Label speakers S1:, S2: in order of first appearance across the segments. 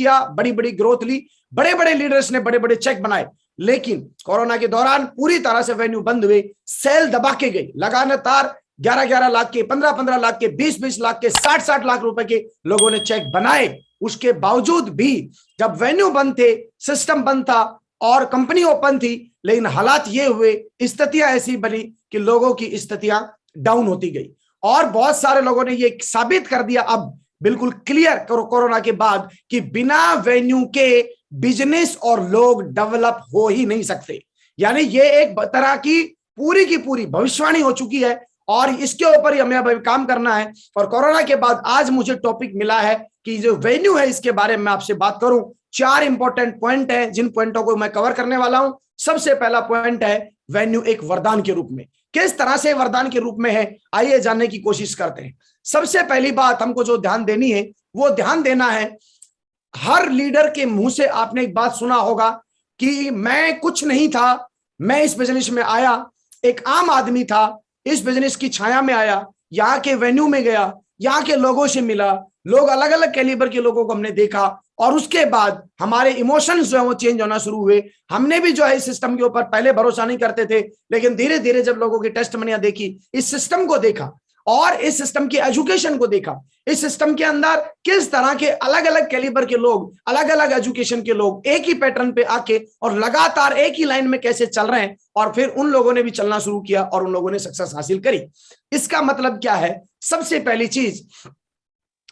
S1: किया, बड़ी बड़ी ग्रोथ ली, बड़े बड़े लीडर्स ने बड़े बड़े चेक बनाए, लेकिन कोरोना के दौरान पूरी तरह से वेन्यू बंद हुए, सेल दबा के गई, लगातार 11-11 लाख के, 15-15 लाख के, 20-20 लाख के, 60-60 लाख रुपए के लोगों ने चेक बनाए। उसके बावजूद भी जब वेन्यू बंद थे, सिस्टम बंद था और कंपनी ओपन थी, लेकिन हालात ये हुए, स्थितियां ऐसी बनी कि लोगों की स्थितियां डाउन होती गई और बहुत सारे लोगों ने ये साबित कर दिया अब बिल्कुल क्लियर कोरोना के बाद कि बिना वेन्यू के बिजनेस और लोग डेवलप हो ही नहीं सकते। यानी ये एक तरह की पूरी भविष्यवाणी हो चुकी है और इसके ऊपर ही हमें अब काम करना है। और कोरोना के बाद आज मुझे टॉपिक मिला है कि जो वेन्यू है इसके बारे में आपसे बात करूं। 4 इंपॉर्टेंट पॉइंट है जिन पॉइंटों को मैं कवर करने वाला हूं। सबसे पहला पॉइंट है वेन्यू एक वरदान के रूप में। किस तरह से वरदान के रूप में है, आइए जानने की कोशिश करते हैं। सबसे पहली बात हमको जो ध्यान देनी है वो ध्यान देना है, हर लीडर के मुंह से आपने एक बात सुना होगा कि मैं कुछ नहीं था, मैं इस बिजनेस में आया, एक आम आदमी था, इस बिजनेस की छाया में आया, यहाँ के वेन्यू में गया, यहाँ के लोगों से मिला, लोग अलग अलग कैलिबर के लोगों को हमने देखा और उसके बाद हमारे इमोशंस जो है वो चेंज होना शुरू हुए। हमने भी जो है इस सिस्टम के ऊपर पहले भरोसा नहीं करते थे, लेकिन धीरे धीरे जब लोगों की टेस्टमनियां देखी, इस सिस्टम को देखा और इस सिस्टम की एजुकेशन को देखा, इस सिस्टम के अंदर किस तरह के अलग अलग कैलिबर के लोग, अलग अलग एजुकेशन के लोग एक ही पैटर्न पे आके और लगातार एक ही लाइन में कैसे चल रहे हैं, और फिर उन लोगों ने भी चलना शुरू किया और उन लोगों ने सक्सेस हासिल करी। इसका मतलब क्या है? सबसे पहली चीज,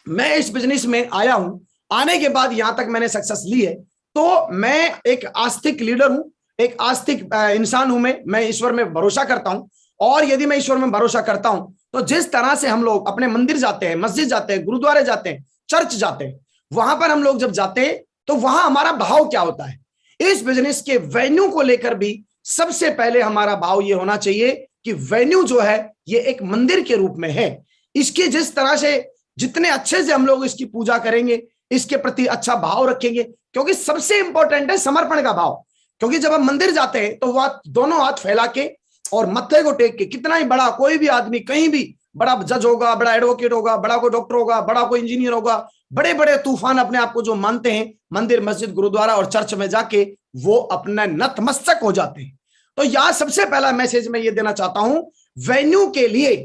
S1: मैं इस बिजनेस में आया हूं, आने के बाद यहां तक मैंने सक्सेस ली है, तो मैं एक आस्तिक लीडर हूं, एक आस्तिक इंसान हूं। मैं ईश्वर में भरोसा करता हूं और यदि मैं ईश्वर में भरोसा करता हूं तो जिस तरह से हम लोग अपने मंदिर जाते हैं, मस्जिद जाते हैं, गुरुद्वारे जाते हैं, चर्च जाते हैं, वहां पर हम लोग जब जाते हैं तो वहां हमारा भाव क्या होता है? इस बिजनेस के वेन्यू को लेकर भी सबसे पहले हमारा भाव ये होना चाहिए कि वेन्यू जो है ये एक मंदिर के रूप में है। इसकी जिस तरह से, जितने अच्छे से हम लोग इसकी पूजा करेंगे, इसके प्रति अच्छा भाव रखेंगे, क्योंकि सबसे इंपॉर्टेंट है समर्पण का भाव। क्योंकि जब हम मंदिर जाते हैं तो वह दोनों हाथ फैला के और मत्थे को टेक के, कितना ही बड़ा कोई भी आदमी कहीं भी, बड़ा जज होगा, बड़ा एडवोकेट होगा, बड़ा कोई डॉक्टर होगा, बड़ा कोई इंजीनियर होगा, बड़े बड़े तूफान अपने आप को जो मानते हैं, मंदिर, मस्जिद, गुरुद्वारा और चर्च में जाके वो अपना नतमस्तक हो जाते हैं। तो यहां सबसे पहला मैसेज मैं ये देना चाहता हूं, वेन्यू के लिए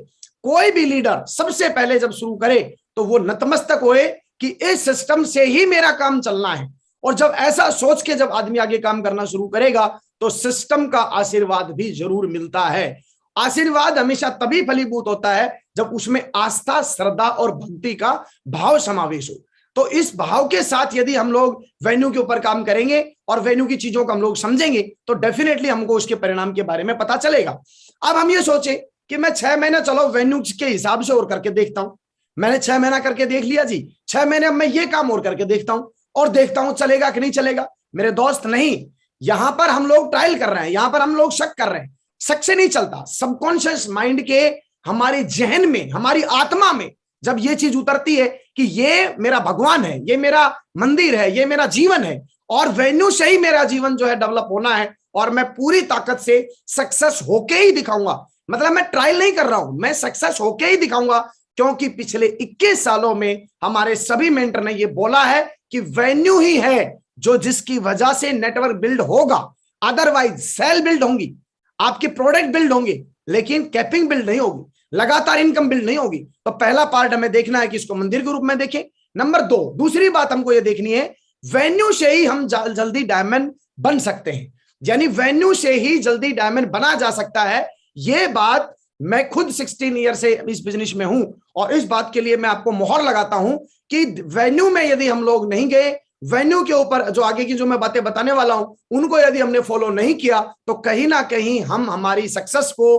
S1: कोई भी लीडर सबसे पहले जब शुरू करे तो वो नतमस्तक होए कि इस सिस्टम से ही मेरा काम चलना है। और जब ऐसा सोच के जब आदमी आगे काम करना शुरू करेगा तो सिस्टम का आशीर्वाद भी जरूर मिलता है। आशीर्वाद हमेशा तभी फलीभूत होता है जब उसमें आस्था, श्रद्धा और भक्ति का भाव समावेश हो। तो इस भाव के साथ यदि हम लोग वेन्यू के ऊपर काम करेंगे और वेन्यू की चीजों को हम लोग समझेंगे तो डेफिनेटली हमको उसके परिणाम के बारे में पता चलेगा। अब हम ये सोचे कि मैं 6 महीना चलो वेन्यू के हिसाब से और करके देखता हूं। मैंने 6 महीना करके देख लिया जी, 6 महीने अब मैं ये काम और करके देखता हूं और देखता हूं चलेगा कि नहीं चलेगा। मेरे दोस्त, नहीं, यहां पर हम लोग ट्रायल कर रहे हैं, यहां पर हम लोग शक कर रहे हैं। शक से नहीं चलता। सबकॉन्शियस माइंड के, हमारे जहन में, हमारी आत्मा में जब ये चीज उतरती है कि ये मेरा भगवान है, ये मेरा मंदिर है, ये मेरा जीवन है और वेन्यू से ही मेरा जीवन जो है डेवलप होना है और मैं पूरी ताकत से सक्सेस होके ही दिखाऊंगा। मतलब मैं ट्रायल नहीं कर रहा हूं, मैं सक्सेस होके ही दिखाऊंगा, क्योंकि पिछले 21 सालों में हमारे सभी मेंटर ने ये बोला है कि वेन्यू ही है जो जिसकी वजह से नेटवर्क बिल्ड होगा। अदरवाइज सेल बिल्ड होंगी, आपके प्रोडक्ट बिल्ड होंगे, लेकिन कैपिंग बिल्ड नहीं होगी, लगातार इनकम बिल्ड नहीं होगी। तो पहला पार्ट हमें देखना है कि इसको मंदिर के रूप में देखें। नंबर 2, दूसरी बात हमको ये देखनी है, वेन्यू से ही हम जल्दी डायमंड बन सकते हैं। यानी वेन्यू से ही जल्दी डायमंड बना जा सकता है। ये बात मैं खुद 16 ईयर से इस बिजनेस में हूं और इस बात के लिए मैं आपको मोहर लगाता हूं कि वेन्यू में यदि हम लोग नहीं गए, वेन्यू के ऊपर जो आगे की जो मैं बातें बताने वाला हूं उनको यदि हमने फॉलो नहीं किया तो कहीं ना कहीं हम हमारी सक्सेस को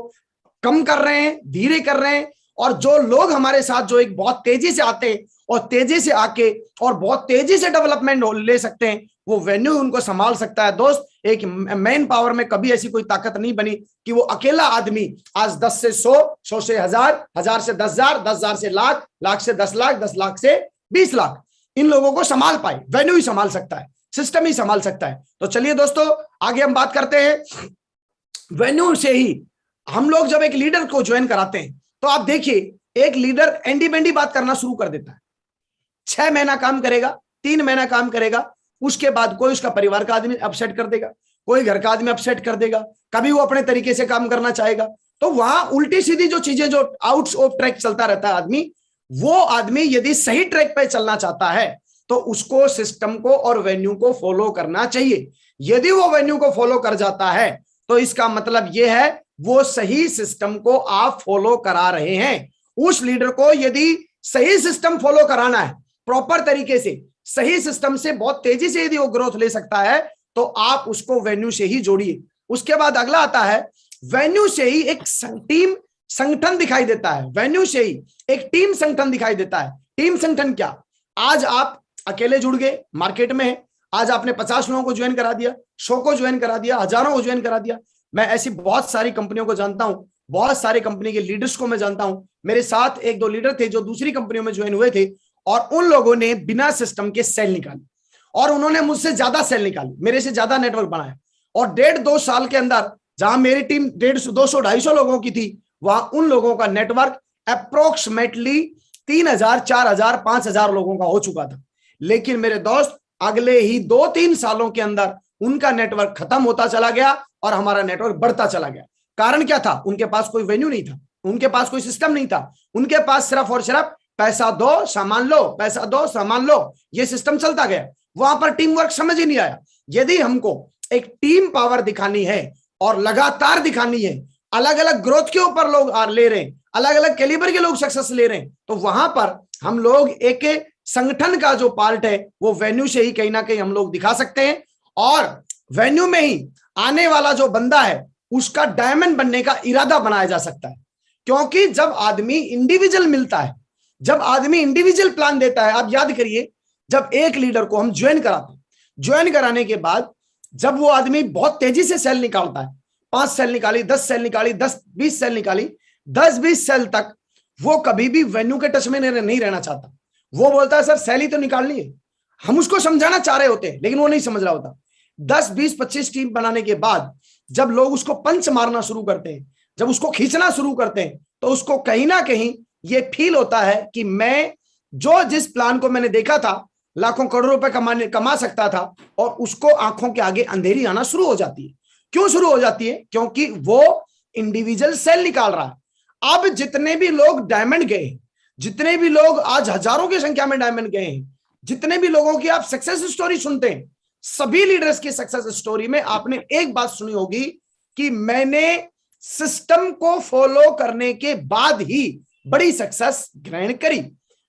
S1: कम कर रहे हैं, धीरे कर रहे हैं। और जो लोग हमारे साथ जो एक बहुत तेजी से आते हैं और तेजी से आके और बहुत तेजी से डेवलपमेंट ले सकते हैं, वो वेन्यू उनको संभाल सकता है। दोस्त, एक मैन पावर में कभी ऐसी कोई ताकत नहीं बनी कि वो अकेला आदमी आज 10 से 100, 100 से 1000, 1000 से 10,000, 10,000 से लाख, लाख से 10 लाख, 10 लाख से 20 लाख इन लोगों को संभाल पाए। वेन्यू ही संभाल सकता है, सिस्टम ही संभाल सकता है। तो चलिए दोस्तों आगे हम बात करते हैं। वेन्यू से ही हम लोग जब एक लीडर को ज्वाइन कराते हैं तो आप देखिए, एक लीडर एंडी बेंडी बात करना शुरू कर देता है। 6 महीना काम करेगा, 3 महीना काम करेगा, उसके बाद कोई उसका परिवार का आदमी अपसेट कर देगा, कोई घर का आदमी अपसेट कर देगा, कभी वो अपने तरीके से काम करना चाहेगा। तो वहां उल्टी सीधी जो चीजें, जो आउट ऑफ ट्रैक चलता रहता है आदमी, वो आदमी यदि सही ट्रैक पे चलना चाहता है तो उसको सिस्टम को और वेन्यू को फॉलो करना चाहिए। यदि वो वेन्यू को फॉलो कर जाता है तो इसका मतलब यह है वो सही सिस्टम को आप फॉलो करा रहे हैं। उस लीडर को यदि सही सिस्टम फॉलो कराना है, प्रॉपर तरीके से सही सिस्टम से बहुत तेजी से यदि वो ग्रोथ ले सकता है तो आप उसको वेन्यू से ही जोड़िए। उसके बाद अगला आता है, वेन्यू से ही एक टीम संगठन दिखाई देता है। वेन्यू से ही एक टीम संगठन दिखाई देता है। टीम संगठन क्या? आज आप अकेले जुड़ गए मार्केट में, आज आपने 50 लोगों को ज्वाइन करा दिया, 100 को ज्वाइन करा दिया, हजारों को ज्वाइन करा दिया। मैं ऐसी बहुत सारी कंपनियों को जानता हूं, बहुत सारी कंपनी के लीडर्स को मैं जानता हूं। मेरे साथ 1-2 लीडर थे जो दूसरी कंपनियों में ज्वाइन हुए थे और उन लोगों ने बिना सिस्टम के सेल निकाली और उन्होंने मुझसे ज्यादा सेल निकाली, मेरे से ज्यादा नेटवर्क बनाया। और 1.5-2 साल के अंदर जहां मेरी टीम 150, 200, 250 लोगों की थी, वहां उन लोगों का नेटवर्क अप्रोक्सीमेटली 3000, 4000, 5000 लोगों का हो चुका था। लेकिन मेरे दोस्त, अगले ही 2-3 सालों के अंदर उनका नेटवर्क खत्म होता चला गया और हमारा नेटवर्क बढ़ता चला गया। कारण क्या था? उनके पास कोई वेन्यू नहीं था, उनके पास कोई सिस्टम नहीं था, उनके पास सिर्फ और सिर्फ पैसा दो सामान लो, पैसा दो सामान लो, ये सिस्टम चलता गया। वहां पर टीम वर्क समझ ही नहीं आया। यदि हमको एक टीम पावर दिखानी है और लगातार दिखानी है, अलग अलग ग्रोथ के ऊपर लोग ले रहे हैं, अलग अलग कैलिबर के लोग सक्सेस ले रहे हैं, तो वहां पर हम लोग एक संगठन का जो पार्ट है वो वेन्यू से ही कहीं ना कहीं हम लोग दिखा सकते हैं। और वेन्यू में ही आने वाला जो बंदा है उसका डायमंड बनने का इरादा बनाया जा सकता है। क्योंकि जब आदमी इंडिविजुअल मिलता है, जब आदमी इंडिविजुअल प्लान देता है, आप याद करिए, जब एक लीडर को हम ज्वाइन कराते हैं, ज्वाइन कराने के बाद जब वो आदमी बहुत तेजी से सेल निकालता है, 5 सेल निकाली, 10 सेल निकाली, 10-20 सेल निकाली, 10-20 सेल तक वो कभी भी वेन्यू के टच में नहीं रहना चाहता। वो बोलता है सर सेल ही तो निकालनी है। हम उसको समझाना चाह रहे होते हैं लेकिन वो नहीं समझ रहा होता। 10-20-25 टीम बनाने के बाद जब लोग उसको पंच मारना शुरू करते हैं, जब उसको खींचना शुरू करते हैं, तो उसको कहीं ना कहीं ये फील होता है कि मैं जिस प्लान को मैंने देखा था, लाखों करोड़ों रुपए कमा सकता था, और उसको आंखों के आगे अंधेरी आना शुरू हो जाती है। क्यों शुरू हो जाती है? क्योंकि वो इंडिविजुअल सेल निकाल रहा है। अब जितने भी लोग डायमंड गए, जितने भी लोग आज हजारों की संख्या में डायमंड गए हैं, जितने भी लोगों की आप सक्सेस स्टोरी सुनते हैं, सभी लीडर्स की सक्सेस स्टोरी में आपने एक बात सुनी होगी कि मैंने सिस्टम को फॉलो करने के बाद ही बड़ी सक्सेस ग्रहण करी।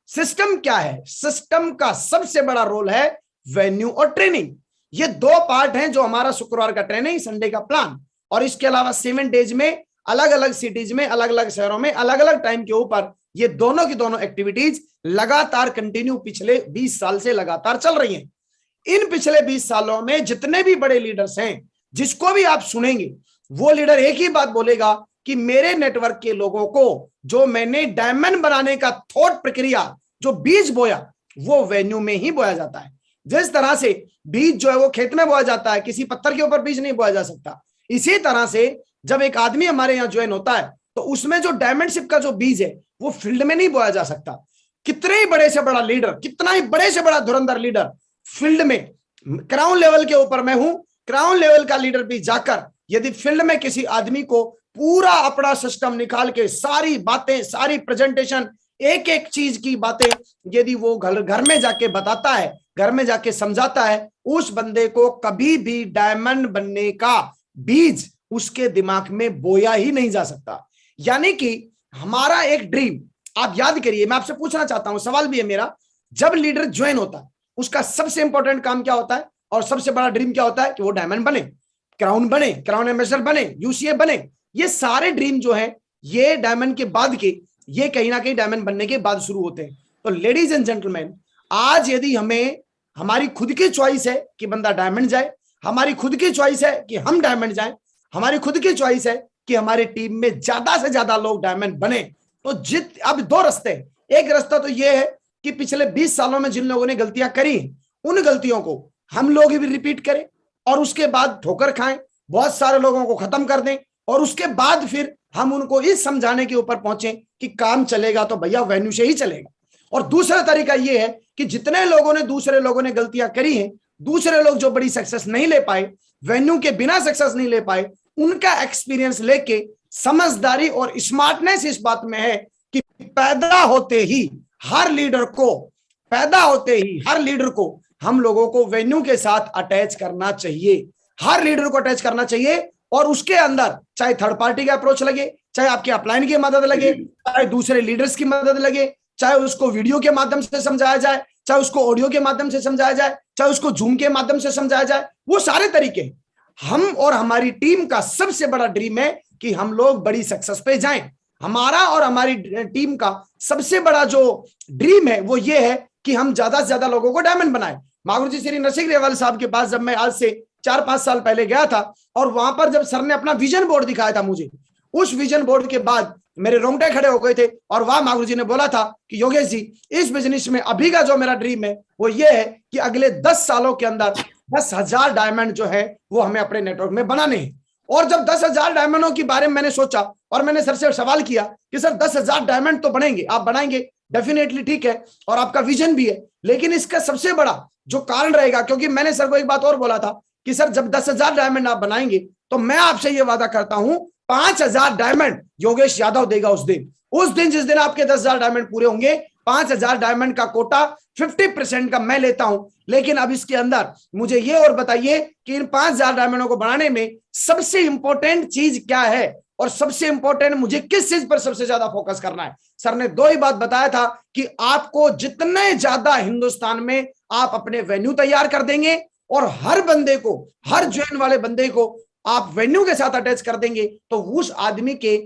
S1: सिस्टम क्या है? सिस्टम का सबसे बड़ा रोल है वेन्यू और ट्रेनिंग। ये 2 पार्ट हैं जो हमारा शुक्रवार का ट्रेनिंग, संडे का प्लान, और इसके अलावा 7 डेज में अलग अलग सिटीज में, अलग अलग शहरों में, अलग अलग टाइम के ऊपर ये दोनों की दोनों एक्टिविटीज लगातार कंटिन्यू पिछले 20 साल से लगातार चल रही हैं। इन पिछले 20 सालों में जितने भी बड़े लीडर्स हैं, जिसको भी आप सुनेंगे, वो लीडर एक ही बात बोलेगा कि मेरे नेटवर्क के लोगों को जो मैंने डायमंड बनाने का थॉट प्रक्रिया, जो बीज बोया, वो वेन्यू में ही बोया जाता है। जिस तरह से बीज जो है वो खेत में बोया जाता है, किसी पत्थर के ऊपर बीज नहीं बोया जा सकता। इसी तरह से जब एक आदमी हमारे यहाँ ज्वाइन होता है तो उसमें जो डायमंडशिप का जो बीज है वो फील्ड में नहीं बोया जा सकता। कितने ही बड़े से बड़ा लीडर, कितना ही बड़े से बड़ा धुरंधर लीडर फील्ड में, क्राउन लेवल के ऊपर मैं हूं, क्राउन लेवल का लीडर भी जाकर यदि फील्ड में किसी आदमी को पूरा अपना सिस्टम निकाल के सारी बातें, सारी प्रेजेंटेशन, एक एक चीज की बातें यदि वो घर में जाके बताता है, घर में जाके समझाता है, उस बंदे को कभी भी डायमंड बनने का बीज उसके दिमाग में बोया ही नहीं जा सकता। यानी कि हमारा एक ड्रीम, आप याद करिए, मैं आपसे पूछना चाहता हूं, सवाल भी है मेरा, जब लीडर ज्वाइन होता है उसका सबसे इंपॉर्टेंट काम क्या होता है और सबसे बड़ा ड्रीम क्या होता है? कि वो डायमंड बने, क्राउन बने, क्राउन एम्बेसडर बने, यूसीए बने। ये सारे ड्रीम जो है ये डायमंड के बाद के, ये कहीं ना कहीं डायमंड बनने के बाद शुरू होते हैं। तो लेडीज एंड जेंटलमैन, आज यदि हमें, हमारी खुद की चॉइस है कि बंदा डायमंड जाए, हमारी खुद की चॉइस है कि हम डायमंड जाएं, हमारी खुद की चॉइस है कि हमारी टीम में ज्यादा से ज्यादा लोग डायमंड बने, तो अब 2 रास्ते हैं। एक रास्ता तो यह है कि पिछले 20 सालों में जिन लोगों ने गलतियां करी, उन गलतियों को हम लोग भी रिपीट करें और उसके बाद ठोकर खाएं, बहुत सारे लोगों को खत्म कर दें, और उसके बाद फिर हम उनको इस समझाने के ऊपर पहुंचे कि काम चलेगा तो भैया वेन्यू से ही चलेगा। और दूसरा तरीका यह है कि जितने लोगों ने दूसरे लोगों ने गलतियां करी हैं, दूसरे लोग जो बड़ी सक्सेस नहीं ले पाए, वेन्यू के बिना सक्सेस नहीं ले पाए, उनका एक्सपीरियंस लेके समझदारी और स्मार्टनेस इस बात में है कि पैदा होते ही हर लीडर को हम लोगों को वेन्यू के साथ अटैच करना चाहिए, हर लीडर को अटैच करना चाहिए। और उसके अंदर चाहे थर्ड पार्टी का अप्रोच लगे, चाहे आपके अपलाइन की मदद लगे, चाहे दूसरे लीडर्स की मदद लगे, चाहे उसको वीडियो के माध्यम से समझाया जाए, चाहे उसको ऑडियो के माध्यम से समझाया जाए, चाहे उसको जूम के माध्यम से समझाया जाए, वो सारे तरीके। हम और हमारी टीम का सबसे बड़ा ड्रीम है कि हम लोग बड़ी सक्सेस पे जाएं। हमारा और हमारी टीम का सबसे बड़ा जो ड्रीम है वो ये है कि हम ज्यादा से ज्यादा लोगों को डायमंड बनाएं। महागुरु जी श्री नरसिंह ग्रेवाल साहब के पास जब मैं आज से 4-5 साल पहले गया था, और वहां पर जब सर ने अपना विजन बोर्ड दिखाया था मुझे, उस विजन बोर्ड के बाद मेरे रोंगटे खड़े हो गए थे। और वहां महागुरु जी ने बोला था कि योगेश जी, इस बिजनेस में अभी का जो मेरा ड्रीम है वो ये है कि अगले 10 सालों के अंदर 10,000 डायमंड जो है वो हमें अपने नेटवर्क में बनाने हैं। और जब 10,000 डायमंडों के बारे में मैंने सोचा और मैंने सर से सवाल किया कि सर 10,000 डायमंड तो बनेंगे, आप बनाएंगे, डेफिनेटली ठीक है, और आपका विजन भी है, लेकिन इसका सबसे बड़ा जो कारण रहेगा, क्योंकि मैंने सर को एक बात और बोला था कि सर जब 10,000 डायमंड आप बनाएंगे तो मैं आपसे ये वादा करता हूं 5,000 डायमंड योगेश यादव देगा उस दिन जिस दिन आपके 10,000 डायमंड पूरे होंगे। 5,000 डायमंड का कोटा 50% का मैं लेता हूं। लेकिन अब इसके अंदर मुझे ये और बताइए कि इन 5,000 डायमंडों को बनाने में सबसे इंपॉर्टेंट चीज क्या है, और सबसे इंपॉर्टेंट मुझे किस चीज पर सबसे ज्यादा फोकस करना है। सर ने 2 ही बात बताया था कि आपको जितने ज्यादा हिंदुस्तान में आप अपने वेन्यू तैयार कर देंगे और हर बंदे को, हर ज्वाइन वाले बंदे को आप वेन्यू के साथ अटैच कर देंगे, तो उस आदमी के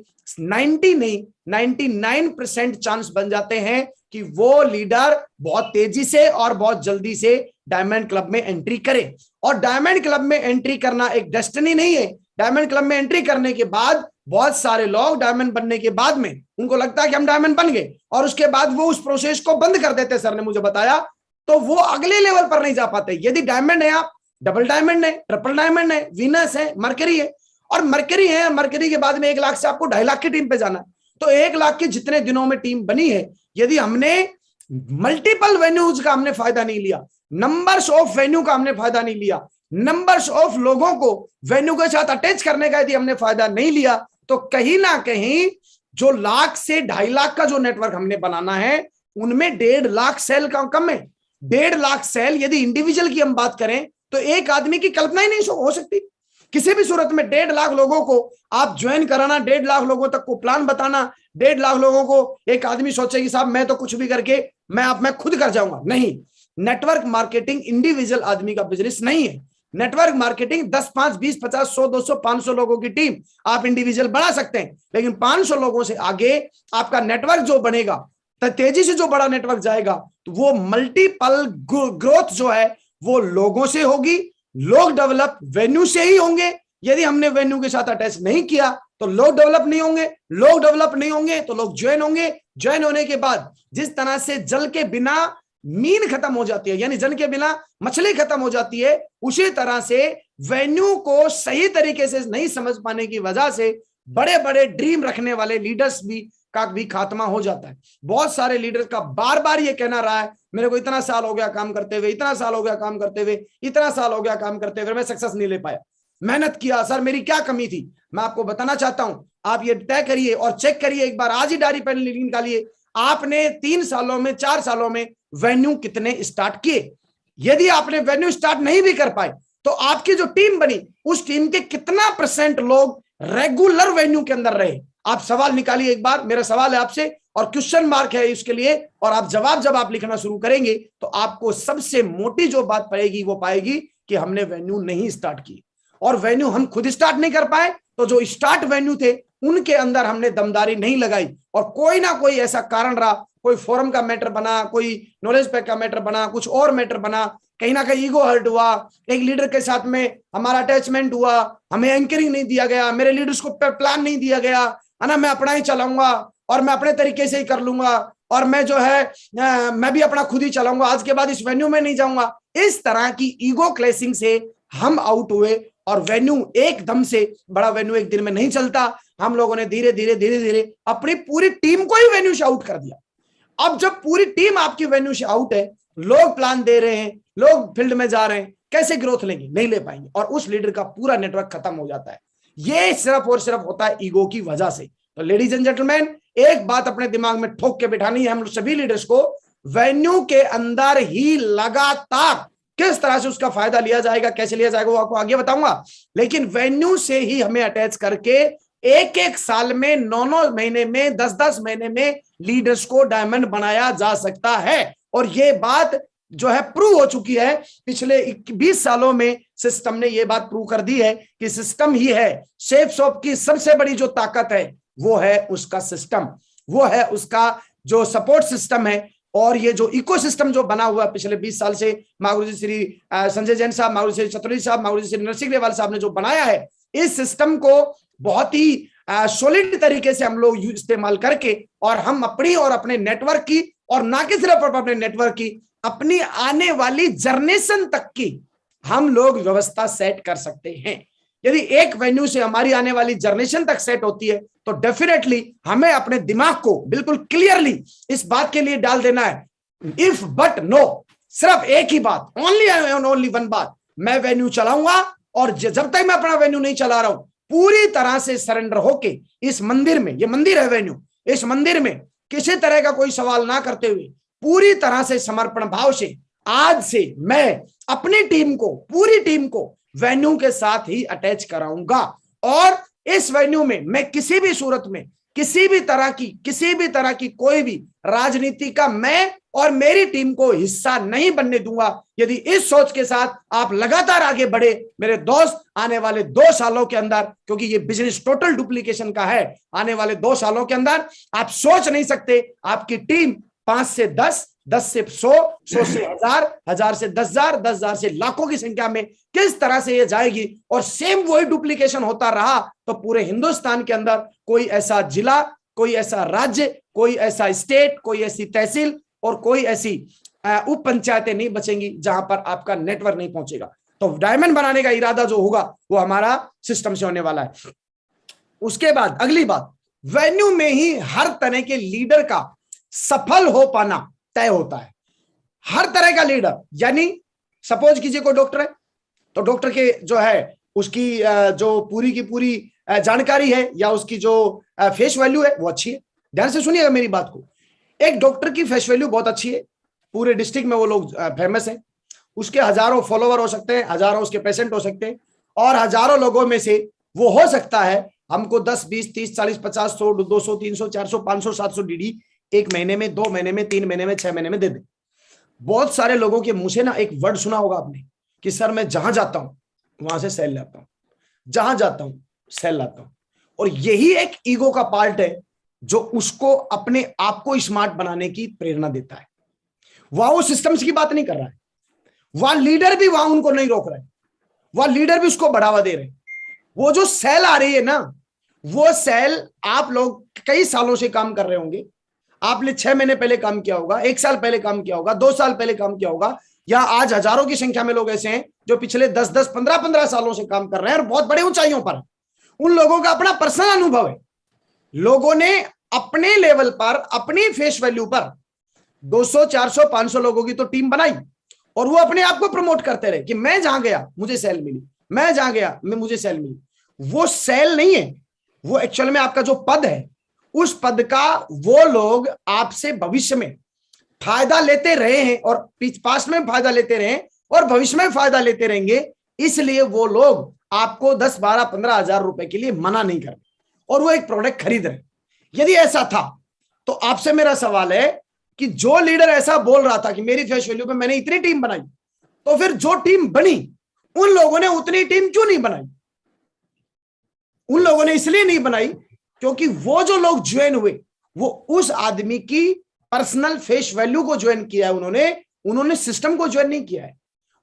S1: 90 नहीं 99% चांस बन जाते हैं कि वो लीडर बहुत तेजी से और बहुत जल्दी से डायमंड क्लब में एंट्री करे। और डायमंड क्लब में एंट्री करना एक डेस्टिनी नहीं है। डायमंड क्लब में एंट्री करने के बाद बहुत सारे लोग डायमंड बनने के बाद में उनको लगता है कि हम डायमंड बन गए, और उसके बाद वो उस प्रोसेस को बंद कर देते, सर ने मुझे बताया, तो वो अगले लेवल पर नहीं जा पाते। यदि डायमंड है, आप डबल डायमंड है, ट्रिपल डायमंड है, वीनस है, मरकरी है, और मरकरी है, मरकरी के बाद में 1 लाख से आपको 2.5 लाख की टीम पे जाना है, तो 1 लाख के जितने दिनों में टीम बनी है, यदि हमने मल्टीपल वेन्यूज का हमने फायदा नहीं लिया, नंबर्स ऑफ वेन्यू का हमने फायदा नहीं लिया, नंबर्स ऑफ लोगों को वेन्यू के साथ अटैच करने का यदि हमने फायदा नहीं लिया, तो कहीं ना कहीं जो 1 लाख से 2.5 लाख का जो नेटवर्क हमने बनाना है उनमें 1.5 लाख सेल का कम है। 1.5 लाख सेल यदि इंडिविजुअल की हम बात करें तो एक आदमी की कल्पना ही नहीं हो सकती। किसी भी सूरत में 1.5 लाख लोगों को आप ज्वाइन कराना, 1.5 लाख लोगों तक को प्लान बताना, 1.5 लाख लोगों को एक आदमी सोचे कि साहब मैं तो कुछ भी करके मैं खुद कर जाऊंगा, नहीं। नेटवर्क मार्केटिंग इंडिविजुअल आदमी का बिजनेस नहीं है। नेटवर्क मार्केटिंग 10, 5, 20, 50, 100, 200, 500 लोगों की टीम आप इंडिविजुअल बना सकते हैं, लेकिन 500 लोगों से आगे आपका नेटवर्क जो बनेगा, तेजी से जो बड़ा नेटवर्क जाएगा, तो वो मल्टीपल ग्रोथ जो है वो लोगों से होगी। लोग डेवलप वेन्यू से ही होंगे। यदि हमने वेन्यू के साथ अटैच नहीं किया तो लोग डेवलप नहीं होंगे, लोग डेवलप नहीं होंगे तो लोग ज्वाइन होंगे। ज्वाइन होने के बाद जिस तरह से जल के बिना मीन खत्म हो जाती है, यानी जल के बिना मछली खत्म हो जाती है, उसी तरह से वेन्यू को सही तरीके से नहीं समझ पाने की वजह से बड़े बड़े ड्रीम रखने वाले लीडर्स का भी खात्मा हो जाता है। बहुत सारे लीडर्स का बार बार ये कहना रहा है, मेरे को इतना साल हो गया काम करते हुए, इतना साल हो गया काम करते हुए, इतना साल हो गया काम करते हुए, मैं सक्सेस नहीं ले पाया। मेहनत किया सर, मेरी क्या कमी थी? मैं आपको बताना चाहता हूं, आप ये तय करिए और चेक करिए एक बार, आज ही डायरी पेन निकालिए, आपने 3 सालों में 4 सालों में वेन्यू कितने स्टार्ट किए। यदि आपने वेन्यू स्टार्ट नहीं भी कर पाए तो आपकी जो टीम बनी उस टीम के कितना % लोग रेगुलर वेन्यू के अंदर रहे। आप सवाल निकालिए एक बार, मेरा सवाल है आपसे, और क्वेश्चन मार्क है इसके लिए, और आप जवाब जब आप लिखना शुरू करेंगे तो आपको सबसे मोटी जो बात पड़ेगी वो पाएगी कि हमने वेन्यू नहीं स्टार्ट की। और वेन्यू हम खुद स्टार्ट नहीं कर पाए तो जो स्टार्ट वेन्यू थे उनके अंदर हमने दमदारी नहीं लगाई, और कोई ना कोई ऐसा कारण रहा, कोई फोरम का मैटर बना, कोई नॉलेज पैक का मैटर बना, कुछ और मैटर बना, कहीं ना कहीं ईगो हर्ट हुआ, एक लीडर के साथ में हमारा अटैचमेंट हुआ, हमें एंकरिंग नहीं दिया गया, मेरे लीडर्स को प्लान नहीं दिया गया, है ना, मैं अपना ही चलाऊंगा और मैं अपने तरीके से ही कर लूंगा, और मैं जो है मैं भी अपना खुद ही चलाऊंगा, आज के बाद इस वेन्यू में नहीं जाऊंगा। इस तरह की ईगो क्लैशिंग से हम आउट हुए, और वेन्यू एकदम से बड़ा वेन्यू एक दिन में नहीं चलता। हम लोगों ने धीरे धीरे धीरे धीरे अपनी पूरी टीम को ही वेन्यू से आउट कर दिया। अब जब पूरी टीम आपकी वेन्यू से आउट है, लोग प्लान दे रहे हैं, लोग फील्ड में जा रहे हैं, कैसे ग्रोथ लेंगे? नहीं ले पाएंगे, और उस लीडर का पूरा नेटवर्क खत्म हो जाता है। ये सिर्फ और सिर्फ होता है ईगो की वजह से। तो लेडीज एंड जेंटलमैन, एक बात अपने दिमाग में ठोक के बिठानी है हम सभी लीडर्स को, वेन्यू के अंदर ही लगातार किस तरह से उसका फायदा लिया जाएगा, कैसे लिया जाएगा, वो आपको आगे बताऊंगा। लेकिन वेन्यू से ही हमें अटैच करके एक एक साल में, 9-9 महीने में, 10-10 महीने में लीडर्स को डायमंड बनाया जा सकता है। और ये बात जो है प्रूव हो चुकी है, पिछले 20 सालों में सिस्टम ने ये बात प्रूव कर दी है कि सिस्टम ही है। शेफ शॉप की सबसे बड़ी जो ताकत है वो है उसका सिस्टम, वो है उसका जो सपोर्ट सिस्टम है। और ये जो इकोसिस्टम जो बना हुआ है पिछले 20 साल से, मागुरुजी श्री संजय जैन साहब, मागुरुजी श्री चतुर्वेदी साहब, मागुरुजी श्री नरसिंह ग्रेवाल साहब ने जो बनाया है, इस सिस्टम को बहुत ही सॉलिड तरीके से हम लोग इस्तेमाल करके, और हम अपनी और अपने नेटवर्क की, और ना कि सिर्फ अपने नेटवर्क की, अपनी आने वाली जनरेशन तक की हम लोग व्यवस्था सेट कर सकते हैं। यदि एक वेन्यू से हमारी आने वाली जनरेशन तक सेट होती है तो डेफिनेटली हमें अपने दिमाग को बिल्कुल क्लियरली इस बात के लिए डाल देना है, इफ बट नो, सिर्फ एक ही बात, ओनली वन बात, मैं वेन्यू चलाऊंगा, और जब तक मैं अपना वेन्यू नहीं चला रहा हूं, पूरी तरह से सरेंडर होके इस मंदिर में, ये मंदिर है वेन्यू, इस मंदिर में किसी तरह का कोई सवाल ना करते हुए पूरी तरह से समर्पण भाव से आज से मैं अपनी टीम को, पूरी टीम को वेन्यू के साथ ही अटैच कराऊंगा। और इस वेन्यू में मैं किसी भी सूरत में, किसी भी तरह की कोई भी राजनीति का मैं और मेरी टीम को हिस्सा नहीं बनने दूंगा। यदि इस सोच के साथ आप लगातार आगे बढ़े मेरे दोस्त, आने वाले 2 सालों के अंदर, क्योंकि ये बिजनेस टोटल डुप्लीकेशन का है, आने वाले 2 सालों के अंदर आप सोच नहीं सकते आपकी टीम 5 से 10, 10 से 100, 100 से 1000, 1000 से 10,000, 10,000 से लाखों की संख्या में किस तरह से ये जाएगी। और सेम वही डुप्लीकेशन होता रहा तो पूरे हिंदुस्तान के अंदर कोई ऐसा जिला, कोई ऐसा राज्य, कोई ऐसा स्टेट, कोई ऐसी तहसील और कोई ऐसी उप पंचायतें नहीं बचेंगी जहां पर आपका नेटवर्क नहीं पहुंचेगा। तो डायमंड बनाने का इरादा जो होगा वो हमारा सिस्टम से होने वाला है। उसके बाद अगली बात, वेन्यू में ही हर तरह के लीडर का सफल हो पाना तय होता है। हर तरह का लीडर, यानी सपोज कीजिए कोई डॉक्टर है, तो डॉक्टर के जो है उसकी जो पूरी की पूरी जानकारी है या उसकी जो फेस वैल्यू है वो अच्छी है। ध्यान से सुनिएगा मेरी बात को, एक डॉक्टर की फेस वैल्यू बहुत अच्छी है, पूरे डिस्ट्रिक्ट में वो लोग फेमस है, उसके हजारों फॉलोवर हो सकते हैं, हजारों उसके पेशेंट हो सकते हैं, और हजारों लोगों में से वो हो सकता है हमको 10, 20, 30, 40, 50, 100, 200, 300, 400, 500, 700 डीडी 1 महीने में, 2 महीने में, 3 महीने में, 6 महीने में दे दे। बहुत सारे लोगों के मुंह से ना एक वर्ड सुना होगा आपने कि सर मैं जहां जाता हूं वहां से सेल लाता हूं, जहां जाता हूं सेल लाता हूं। और यही एक ईगो का पार्ट है जो उसको अपने आप को स्मार्ट बनाने की प्रेरणा देता है। वहां वो सिस्टम्स की बात नहीं कर रहा है, वहां लीडर भी वहां उनको नहीं रोक रहा है, वहां लीडर भी उसको बढ़ावा दे रहे हैं। वो जो सेल आ रही है ना, वो सेल आप लोग कई सालों से काम कर रहे होंगे, आपने 6 महीने पहले काम किया होगा, 1 साल पहले काम किया होगा, 2 साल पहले काम किया होगा, या आज हजारों की संख्या में लोग ऐसे हैं जो पिछले 10-10, 15-15 सालों से काम कर रहे हैं और बहुत बड़े ऊंचाइयों पर। उन लोगों का अपना पर्सनल अनुभव है, लोगों ने अपने लेवल पर, अपनी फेस वैल्यू पर 200, 400, 500 लोगों की तो टीम बनाई, और वो अपने आप को प्रमोट करते रहे कि मैं जहां गया मुझे सेल मिली, मैं जहां गया मुझे सेल मिली। वो सेल नहीं है, वो एक्चुअल में आपका जो पद है, उस पद का वो लोग आपसे भविष्य में फायदा लेते रहे हैं, और पास्ट में फायदा लेते रहे और भविष्य में फायदा लेते रहेंगे, इसलिए वो लोग आपको 10, 12, 15 हजार रुपए के लिए मना नहीं कर, और वो एक प्रोडक्ट खरीद रहे। यदि ऐसा था तो आपसे मेरा सवाल है कि जो लीडर ऐसा बोल रहा था कि मेरी फेस वैल्यू पे मैंने इतनी टीम बनाई, तो फिर जो टीम बनी उन लोगों ने उतनी टीम क्यों नहीं बनाई? उन लोगों ने इसलिए नहीं बनाई क्योंकि वो जो लोग ज्वाइन हुए वो उस आदमी की पर्सनल फेस वैल्यू को ज्वाइन किया है, उन्होंने सिस्टम को ज्वाइन नहीं किया है,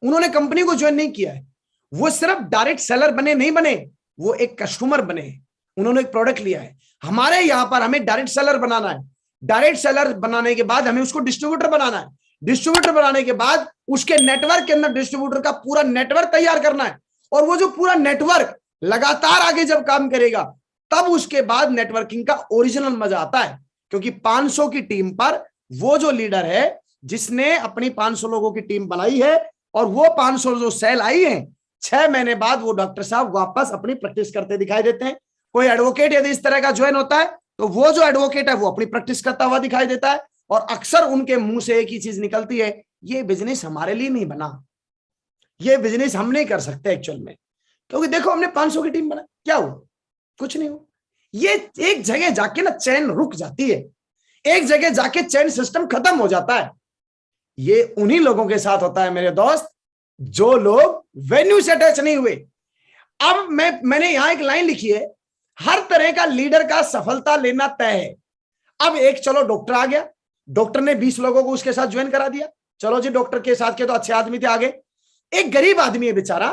S1: उन्होंने कंपनी को ज्वाइन नहीं किया है। वो सिर्फ डायरेक्ट सेलर नहीं बने, वो एक कस्टमर बने, उन्होंने एक प्रोडक्ट लिया है। हमारे यहां पर हमें डायरेक्ट सेलर बनाना है, डायरेक्ट सेलर बनाने के बाद हमें उसको डिस्ट्रीब्यूटर बनाना है, डिस्ट्रीब्यूटर बनाने के बाद उसके नेटवर्क के अंदर डिस्ट्रीब्यूटर का पूरा नेटवर्क तैयार करना है, और वो जो पूरा नेटवर्क लगातार आगे जब काम करेगा तब उसके बाद नेटवर्किंग का ओरिजिनल मजा आता है। क्योंकि 500 की टीम पर वो जो लीडर है जिसने अपनी 500 लोगों की टीम बनाई है और वो 500 जो सेल आई है, 6 महीने बाद वो डॉक्टर साहब वापस अपनी प्रैक्टिस करते दिखाई देते हैं। कोई एडवोकेट यदि इस तरह का ज्वाइन होता है तो वो जो एडवोकेट है वो अपनी प्रैक्टिस करता हुआ दिखाई देता है, और अक्सर उनके मुंह से एक ही चीज निकलती है, ये बिजनेस हमारे लिए नहीं बना, ये बिजनेस हम नहीं कर सकते एक्चुअल में, क्योंकि देखो हमने 500 की टीम बनाई, क्या हुआ? कुछ नहीं हुआ। ये एक जगह जाके ना चैन रुक जाती है, एक जगह जाके चैन सिस्टम खत्म हो जाता है। ये उन्हीं लोगों के साथ होता है मेरे दोस्त, जो लोग वेन्यू से अटैच नहीं हुए। अब मैंने यहां एक लाइन लिखी है, हर तरह का लीडर का सफलता लेना तय है। अब एक चलो डॉक्टर आ गया, डॉक्टर ने 20 लोगों को उसके साथ ज्वाइन करा दिया, चलो जी डॉक्टर के साथ के तो अच्छे आदमी थे आगे। एक गरीब आदमी है बेचारा,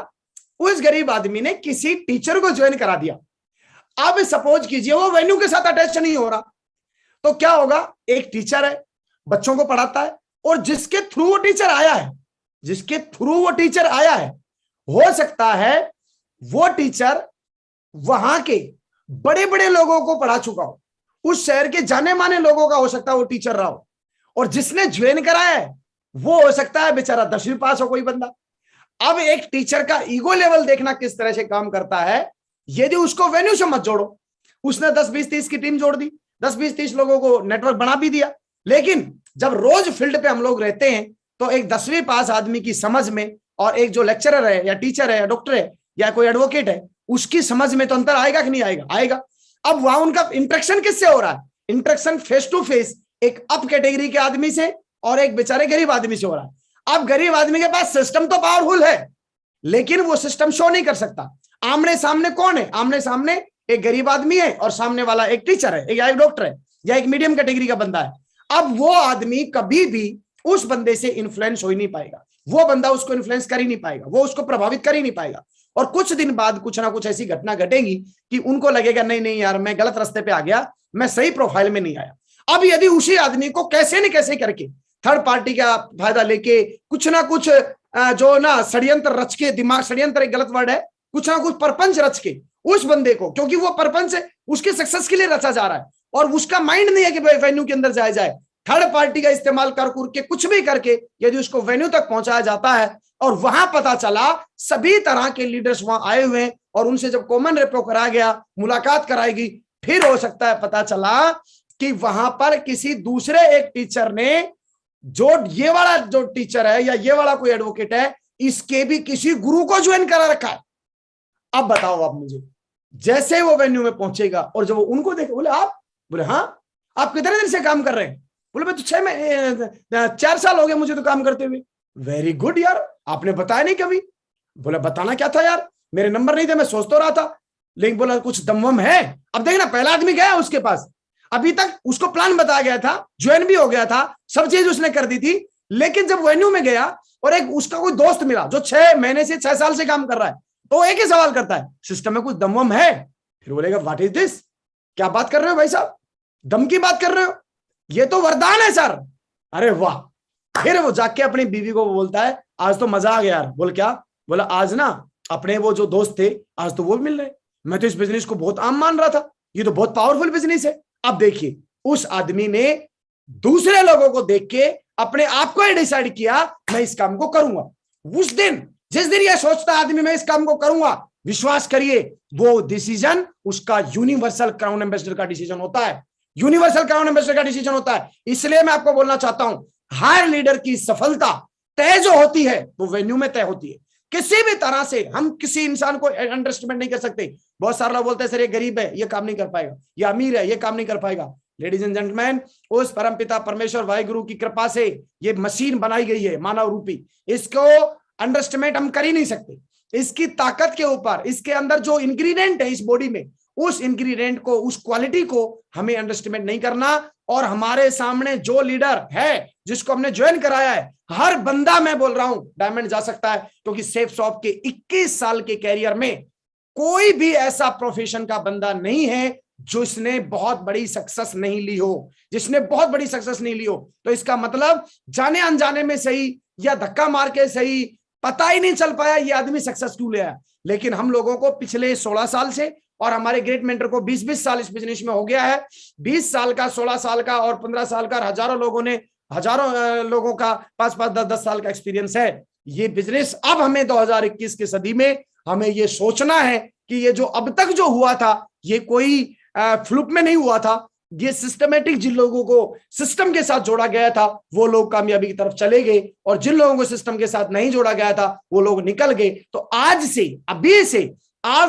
S1: उस गरीब आदमी ने किसी टीचर को ज्वाइन करा दिया। अब सपोज कीजिए वो वेन्यू के साथ अटैच नहीं हो रहा, तो क्या होगा? एक टीचर है, बच्चों को पढ़ाता है, और जिसके थ्रू वो टीचर आया है, जिसके थ्रू वो टीचर आया है, हो सकता है वो टीचर वहां के बड़े बड़े लोगों को पढ़ा चुका हो, उस शहर के जाने माने लोगों का हो सकता है वो टीचर रहा हो, और जिसने ज्वाइन कराया है वो हो सकता है बेचारा 10वीं पास हो कोई बंदा। अब एक टीचर का ईगो लेवल देखना किस तरह से काम करता है, यदि उसको वेन्यू से मत जोड़ो, उसने 10 20 30 की टीम जोड़ दी, 10 20 30 लोगों को नेटवर्क बना भी दिया, लेकिन जब रोज फील्ड पे हम लोग रहते हैं तो एक 10वीं पास आदमी की समझ में और एक जो लेक्चरर है या टीचर है या डॉक्टर है या कोई एडवोकेट है उसकी समझ में तो अंतर आएगा कि नहीं आएगा? आएगा। अब वहां उनका इंटरेक्शन किससे हो रहा है? इंटरेक्शन फेस टू फेस एक अप कैटेगरी के आदमी से और एक बेचारे गरीब आदमी से हो रहा है। अब गरीब आदमी के पास सिस्टम तो पावरफुल है, लेकिन वो सिस्टम शो नहीं कर सकता। आमने सामने कौन है? आमने सामने एक गरीब आदमी है और सामने वाला एक टीचर है या एक डॉक्टर है या एक मीडियम कैटेगरी का बंदा है। अब वो आदमी कभी भी उस बंदे से इन्फ्लुएंस हो ही नहीं पाएगा, वो बंदा उसको इन्फ्लुएंस कर ही नहीं पाएगा, वो उसको प्रभावित कर ही नहीं पाएगा, और कुछ दिन बाद कुछ ना कुछ ऐसी घटना घटेगी कि उनको लगेगा नहीं नहीं यार मैं गलत रास्ते पे आ गया, मैं सही प्रोफाइल में नहीं आया। अब यदि उसी आदमी को कैसे न कैसे करके थर्ड पार्टी का फायदा लेके कुछ ना कुछ जो ना षड्यंत्र रच के, दिमाग षड्यंत्र एक गलत वर्ड है, कुछ ना कुछ परपंच रच के उस बंदे को, क्योंकि वो परपंच उसके सक्सेस के लिए रचा जा रहा है और उसका माइंड नहीं है कि वेन्यू के अंदर जाया जाए, थर्ड पार्टी का इस्तेमाल कर के कुछ भी करके यदि उसको वेन्यू तक पहुंचाया जाता है और वहां पता चला सभी तरह के लीडर्स वहां आए हुए हैं और उनसे जब कॉमन रेपो करा गया, मुलाकात कराएगी, फिर हो सकता है पता चला कि वहां पर किसी दूसरे एक टीचर ने, जो ये वाला जो टीचर है या ये वाला कोई एडवोकेट है, इसके भी किसी गुरु को ज्वाइन करा रखा है। अब बताओ आप मुझे, जैसे वो वेन्यू में पहुंचेगा और जब वो उनको देखे, बोले आप, बोले हाँ आप कितने दिन से काम कर रहे हैं? बोले मैं तो 4 साल हो गए मुझे तो काम करते हुए। वेरी गुड यार, आपने बताया नहीं कभी। बोला बताना क्या था यार, मेरे नंबर नहीं थे, मैं सोच तो रहा था, लेकिन बोला कुछ दमवम है। अब देखना पहला आदमी गया उसके पास, अभी तक उसको प्लान बताया गया था, ज्वाइन भी हो गया था, सब चीज उसने कर दी थी, लेकिन जब वेन्यू में गया और एक उसका कोई दोस्त मिला जो 6 महीने से 6 साल से काम कर रहा है, तो एक ही सवाल करता है, सिस्टम में कुछ दमवम है? फिर बोलेगा व्हाट इज दिस, क्या बात कर रहे हो भाई साहब, दम की बात कर रहे हो, ये तो वरदान है सर। अरे वाह। फिर वो जाके अपनी बीवी को बोलता है आज तो मजा आ गया यार। बोल क्या? बोला आज ना अपने वो जो दोस्त थे आज तो वो भी मिल रहे, मैं तो इस बिजनेस को बहुत आम मान रहा था, ये तो बहुत पावरफुल बिजनेस है। अब देखिए उस आदमी ने दूसरे लोगों को देख के अपने आप को डिसाइड किया मैं इस काम को करूंगा। उस दिन जिस दिन यह सोचता आदमी मैं इस काम को करूंगा, विश्वास करिए वो डिसीजन उसका यूनिवर्सल क्राउन एम्बेसडर का डिसीजन होता है, यूनिवर्सल क्राउन एम्बेसडर का डिसीजन होता है। इसलिए मैं आपको बोलना चाहता हूं, हायर लीडर की सफलता तय जो होती है वो वेन्यू में तय होती है। किसी भी तरह से हम किसी इंसान को अंडरएस्टिमेट नहीं कर सकते। बहुत सारे लोग बोलते हैं सर ये गरीब है ये काम नहीं कर पाएगा, ये अमीर है ये काम नहीं कर पाएगा। लेडीज एंड जेंटलमैन, उस परमपिता परमेश्वर वाहिगुरु की कृपा से ये मशीन बनाई गई है मानव रूपी, इसको अंडरएस्टिमेट हम कर ही नहीं सकते। इसकी ताकत के ऊपर, इसके अंदर जो इंग्रेडिएंट है इस बॉडी में, उस इंग्रेडिएंट को, उस क्वालिटी को हमें अंडरएस्टिमेट नहीं करना। और हमारे सामने जो लीडर है जिसको हमने ज्वाइन कराया है, हर बंदा, मैं बोल रहा हूं, डायमंड जा सकता है, क्योंकि सेफ शॉप के 21 साल के कैरियर में कोई भी ऐसा प्रोफेशन का बंदा नहीं है जिसने बहुत बड़ी सक्सेस नहीं ली हो, जिसने बहुत बड़ी सक्सेस नहीं ली हो। तो इसका मतलब जाने अनजाने में सही या धक्का मार के सही, पता ही नहीं चल पाया ये आदमी सक्सेस क्यों ले आया। लेकिन हम लोगों को पिछले 16 साल से, और हमारे ग्रेट मेंटर को 20-20 साल इस बिजनेस में हो गया है, 20 साल का, 16 साल का और 15 साल का, हजारों लोगों का 5-5, 10-10 साल का एक्सपीरियंस है। ये बिजनेस अब हमें 2021 की सदी में हमें ये सोचना है कि ये जो अब तक जो हुआ था ये कोई फ्लूक में नहीं हुआ था, ये सिस्टमेटिक, जिन लोगों को सिस्टम के साथ जोड़ा गया था वो लोग कामयाबी की तरफ चले गए, और जिन लोगों को सिस्टम के साथ नहीं जोड़ा गया था वो लोग निकल गए। तो आज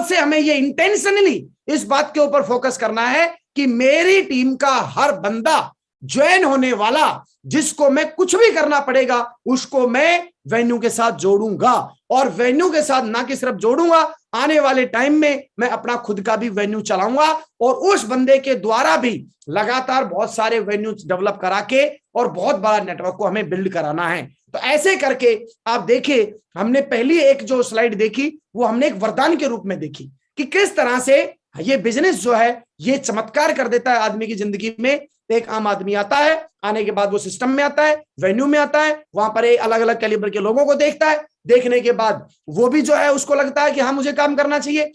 S1: से हमें ये इंटेंशनली इस बात के ऊपर फोकस करना है कि मेरी टीम का हर बंदा ज्वाइन होने वाला, जिसको मैं कुछ भी करना पड़ेगा उसको मैं वेन्यू के साथ जोड़ूंगा, और वेन्यू के साथ ना कि सिर्फ जोड़ूंगा, आने वाले टाइम में मैं अपना खुद का भी वेन्यू चलाऊंगा, और उस बंदे के द्वारा भी लगातार बहुत सारे वेन्यू डेवलप करा के और बहुत बड़ा नेटवर्क को हमें बिल्ड कराना है। तो ऐसे करके आप देखिए, हमने पहली एक जो स्लाइड देखी वो हमने एक वरदान के रूप में देखी कि किस तरह से ये बिजनेस जो है ये चमत्कार कर देता है आदमी की जिंदगी में। एक आम आदमी आता है, आने के बाद वो सिस्टम में आता है, वेन्यू में आता है, वहां पर अलग अलग कैलिबर के लोगों को देखता है, देखने के बाद वो भी जो है उसको लगता है कि हाँ मुझे काम करना चाहिए।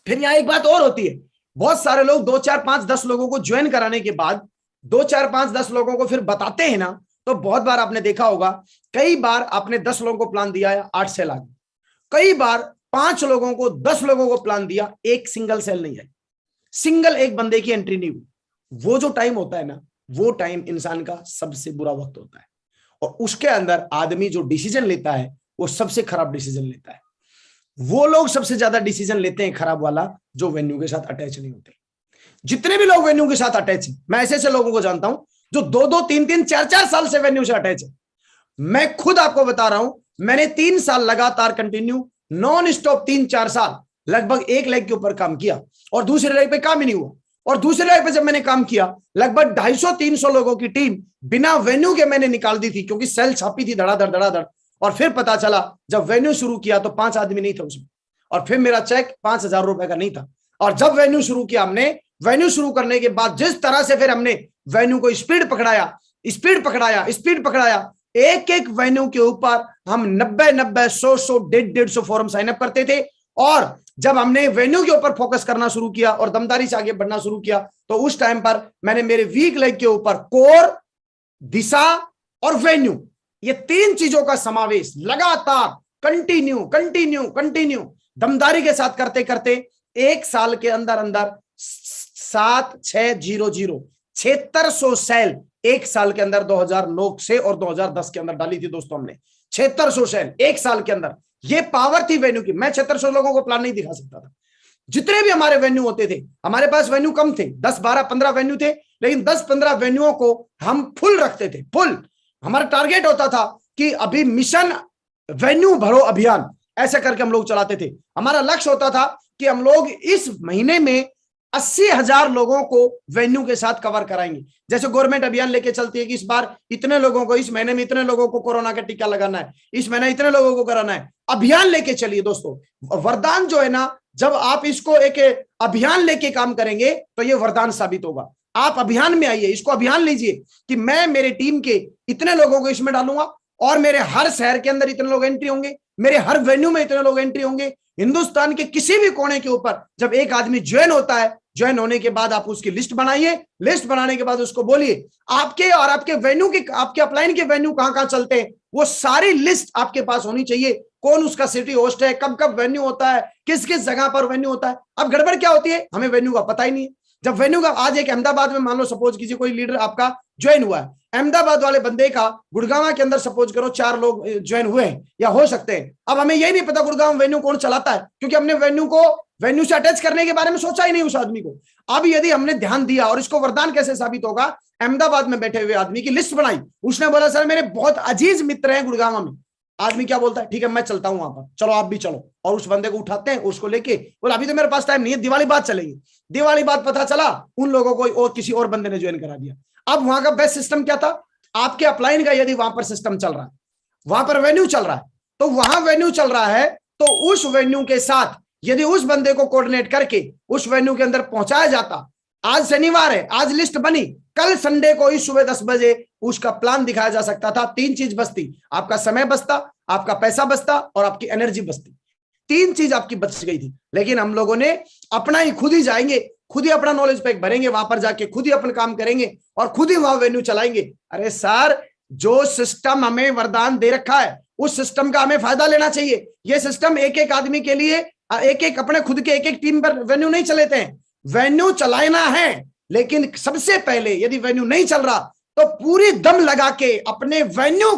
S1: फिर यहाँ एक बात और होती है, बहुत सारे लोग 2, 4, 5, 10 लोगों को ज्वाइन कराने के बाद 2, 4, 5, 10 लोगों को फिर बताते हैं ना, तो बहुत बार आपने देखा होगा, कई बार आपने 10 लोगों को प्लान दिया है 8 सेल आ गए, कई बार 5 लोगों को 10 लोगों को प्लान दिया, एक सिंगल सेल नहीं आई, सिंगल एक बंदे की एंट्री नहीं हुई। वो जो टाइम होता है ना, वो टाइम इंसान का सबसे बुरा वक्त होता है, और उसके अंदर आदमी जो डिसीजन लेता है वो सबसे खराब डिसीजन लेता है। वो लोग सबसे ज्यादा डिसीजन लेते हैं खराब वाला जो वेन्यू के साथ अटैच नहीं होते। जितने भी लोग वेन्यू के साथ अटैच हैं, मैं ऐसे लोगों को जानता हूं जो 2-2, 3-3, 4-4 साल से वेन्यू से अटैच है। मैं खुद आपको बता रहा हूं, मैंने 3 साल लगातार कंटिन्यू नॉन स्टॉप 3-4 साल लगभग एक लेग के ऊपर काम किया, और दूसरे लेग पे काम ही नहीं हुआ। और दूसरे लेग पे जब मैंने काम किया, लगभग 250-300 लोगों की टीम बिना वेन्यू के मैंने निकाल दी थी, क्योंकि सेल छापी थी धड़ाधड़। और फिर पता चला जब वेन्यू शुरू किया तो 5 आदमी नहीं थे उसमें, और फिर मेरा चेक 5,000 रुपए का नहीं था। और जब वेन्यू शुरू किया हमने, वेन्यू शुरू करने के बाद जिस तरह से फिर हमने वेन्यू को स्पीड पकड़ाया, एक एक वेन्यू के ऊपर हम 90-90, 100-100, 150 फॉर्म साइन अप करते थे। और जब हमने वेन्यू के ऊपर फोकस करना शुरू किया और दमदारी से आगे बढ़ना शुरू किया, तो उस टाइम पर मैंने मेरे वीक लेग के ऊपर कोर, दिशा और वेन्यू, ये 3 चीजों का समावेश लगातार कंटिन्यू दमदारी के साथ करते करते 1 साल के अंदर 7600 सेल 1 साल के अंदर 2009 से और 2010 के अंदर डाली थी दोस्तों हमने। 7600 सेल 1 साल के अंदर, ये पावर थी वेन्यू की। मैं 7600 लोगों को प्लान नहीं दिखा सकता था। जितने भी हमारे वेन्यू होते थे, हमारे पास वेन्यू कम थे, 10, 12, 15 वेन्यू थे, लेकिन 10, 15 वेन्यूओं को हम फुल रखते थे, फुल। हमारा टारगेट होता था कि अभी मिशन वेन्यू भरो अभियान, ऐसे करके हम लोग चलाते थे। हमारा लक्ष्य होता था कि हम लोग इस महीने में 80,000 लोगों को वेन्यू के साथ कवर कराएंगे। जैसे गवर्नमेंट अभियान लेके चलती है कि इस बार इतने लोगों को, इस महीने में इतने लोगों को कोरोना का टीका लगाना है, इस महीने इतने लोगों को कराना है। अभियान लेके चलिए दोस्तों। वरदान जो है ना, जब आप इसको एक अभियान लेके काम करेंगे तो ये वरदान साबित होगा। आप अभियान में आइए, इसको अभियान लीजिए कि मैं मेरे टीम के इतने लोगों को इसमें डालूंगा, और मेरे हर शहर के अंदर इतने लोग एंट्री होंगे, मेरे हर वेन्यू में इतने लोग एंट्री होंगे। हिंदुस्तान के किसी भी कोने के ऊपर जब एक आदमी ज्वाइन होता है, ज्वाइन होने के बाद आप उसकी लिस्ट बनाइए, लिस्ट बनाने के बाद उसको बोलिए आपके और आपके वेन्यू के, आपके अपलाइन के वेन्यू कहां चलते हैं, वो सारी लिस्ट आपके पास होनी चाहिए। कौन उसका सिटी होस्ट है, कब कब वेन्यू होता है, किस किस जगह पर वेन्यू होता है। अब गड़बड़ क्या होती है, हमें वेन्यू का पता ही नहीं है। जब वेन्यू का, आज एक अहमदाबाद में मान लो सपोज किसी कोई लीडर आपका ज्वाइन हुआ है, अहमदाबाद वाले बंदे का गुड़गांव के अंदर सपोज करो 4 लोग ज्वाइन हुए हैं या हो सकते हैं। अब हमें यही नहीं पता गुड़गांव वेन्यू कौन चलाता है, क्योंकि हमने वेन्यू से अटैच करने के बारे में सोचा ही नहीं उस आदमी को। अब यदि हमने ध्यान दिया, और इसको वरदान कैसे साबित होगा, अहमदाबाद में बैठे हुए आदमी की लिस्ट बनाई, उसने बोला सर मेरे बहुत अजीज मित्र हैं गुड़गांव में। आदमी क्या बोलता है, ठीक है मैं चलता हूं वहां पर, चलो आप भी चलो। और उस बंदे को उठाते हैं, उसको लेके बोला अभी तो मेरे पास टाइम नहीं है, दिवाली बाद चलेंगे। दिवाली बाद पता चला उन लोगों को और किसी और बंदे ने ज्वाइन करा दिया। अब वहां का बेस्ट सिस्टम क्या था, आपके अपलाइन का यदि वहां पर सिस्टम चल रहा है, वहां पर वेन्यू चल रहा है, तो वहां वेन्यू चल रहा है तो उस वेन्यू के साथ यदि उस बंदे को कोऑर्डिनेट करके उस वेन्यू के अंदर पहुंचाया जाता, आज शनिवार है, आज लिस्ट बनी, कल संडे को ही सुबह 10 बजे उसका प्लान दिखाया जा सकता था। 3 चीज बचती, आपका समय बचता, आपका पैसा बचता और आपकी एनर्जी बचती। 3 चीज आपकी बच गई थी। लेकिन हम लोगों ने अपना ही खुद ही जाएंगे, खुद ही अपना नॉलेज पैक भरेंगे, वहां पर जाके खुद ही अपन काम करेंगे और खुद ही वहां वेन्यू चलाएंगे। अरे सर, जो सिस्टम हमें वरदान दे रखा है उस सिस्टम का हमें फायदा लेना चाहिए। ये सिस्टम एक एक आदमी के लिए, एक एक अपने खुद के एक एक टीम पर वेन्यू नहीं चलाते हैं। वेन्यू चलाना है, लेकिन सबसे पहले यदि वेन्यू नहीं चल रहा तो पूरी दम लगा के अपने वेन्यू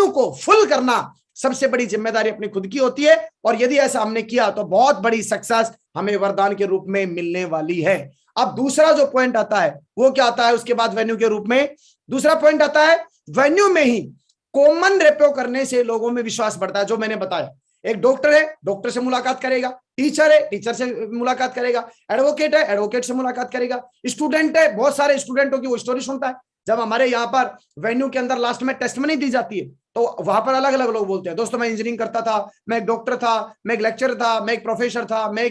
S1: को फुल करना सबसे बड़ी जिम्मेदारी अपनी खुद की होती है। और यदि ऐसा हमने किया तो बहुत बड़ी सक्सेस हमें वरदान के रूप में मिलने वाली है। अब दूसरा जो पॉइंट आता है वो क्या आता है उसके बाद वेन्यू के रूप में? दूसरा पॉइंट आता है, वेन्यू में ही कॉमन रेपो करने से लोगों में विश्वास बढ़ता है। जो मैंने बताया, एक डॉक्टर है, डॉक्टर से मुलाकात करेगा, टीचर है, टीचर से मुलाकात करेगा, एडवोकेट है, एडवोकेट से मुलाकात करेगा, स्टूडेंट है, बहुत सारे स्टूडेंटों की वो स्टोरी सुनता है। जब हमारे यहाँ पर वेन्यू के अंदर लास्ट में टेस्ट मनी दी जाती है तो वहां पर अलग अलग लोग बोलते हैं, दोस्तों मैं इंजीनियरिंग करता था, मैं एक डॉक्टर था, मैं एक लेक्चरर था, मैं एक प्रोफेसर था, मैं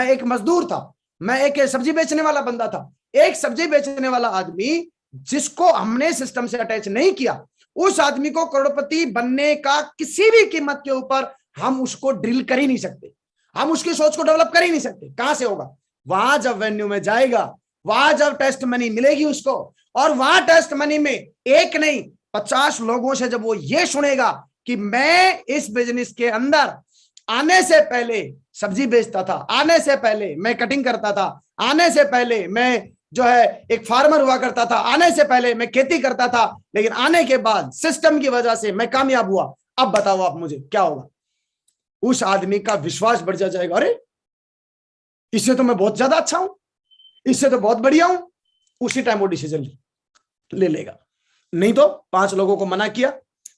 S1: एक मजदूर था, मैं एक सब्जी बेचने वाला बंदा था। एक सब्जी बेचने वाला आदमी जिसको हमने सिस्टम से अटैच नहीं किया, उस आदमी को करोड़पति बनने का किसी भी कीमत के ऊपर हम उसको ड्रिल कर ही नहीं सकते, हम उसकी सोच को डेवलप कर ही नहीं सकते। कहां से होगा? वहां जब वेन्यू में जाएगा, वहां जब टेस्ट मनी मिलेगी उसको, और वहां टेस्ट मनी में एक नहीं 50 लोगों से जब वो ये सुनेगा कि मैं इस बिजनेस के अंदर आने से पहले सब्जी बेचता था, आने से पहले मैं कटिंग करता था, आने से पहले मैं जो है एक फार्मर हुआ करता था, आने से पहले मैं खेती करता था, लेकिन आने के बाद सिस्टम की वजह से मैं कामयाब हुआ, अब बताओ आप मुझे क्या होगा? उस आदमी का विश्वास बढ़ जाएगा, अरे इससे तो मैं बहुत ज्यादा अच्छा हूं, इससे तो बहुत बढ़िया हूं। उसी टाइम वो डिसीजन ले लेगा। नहीं तो 5 लोगों को मना किया,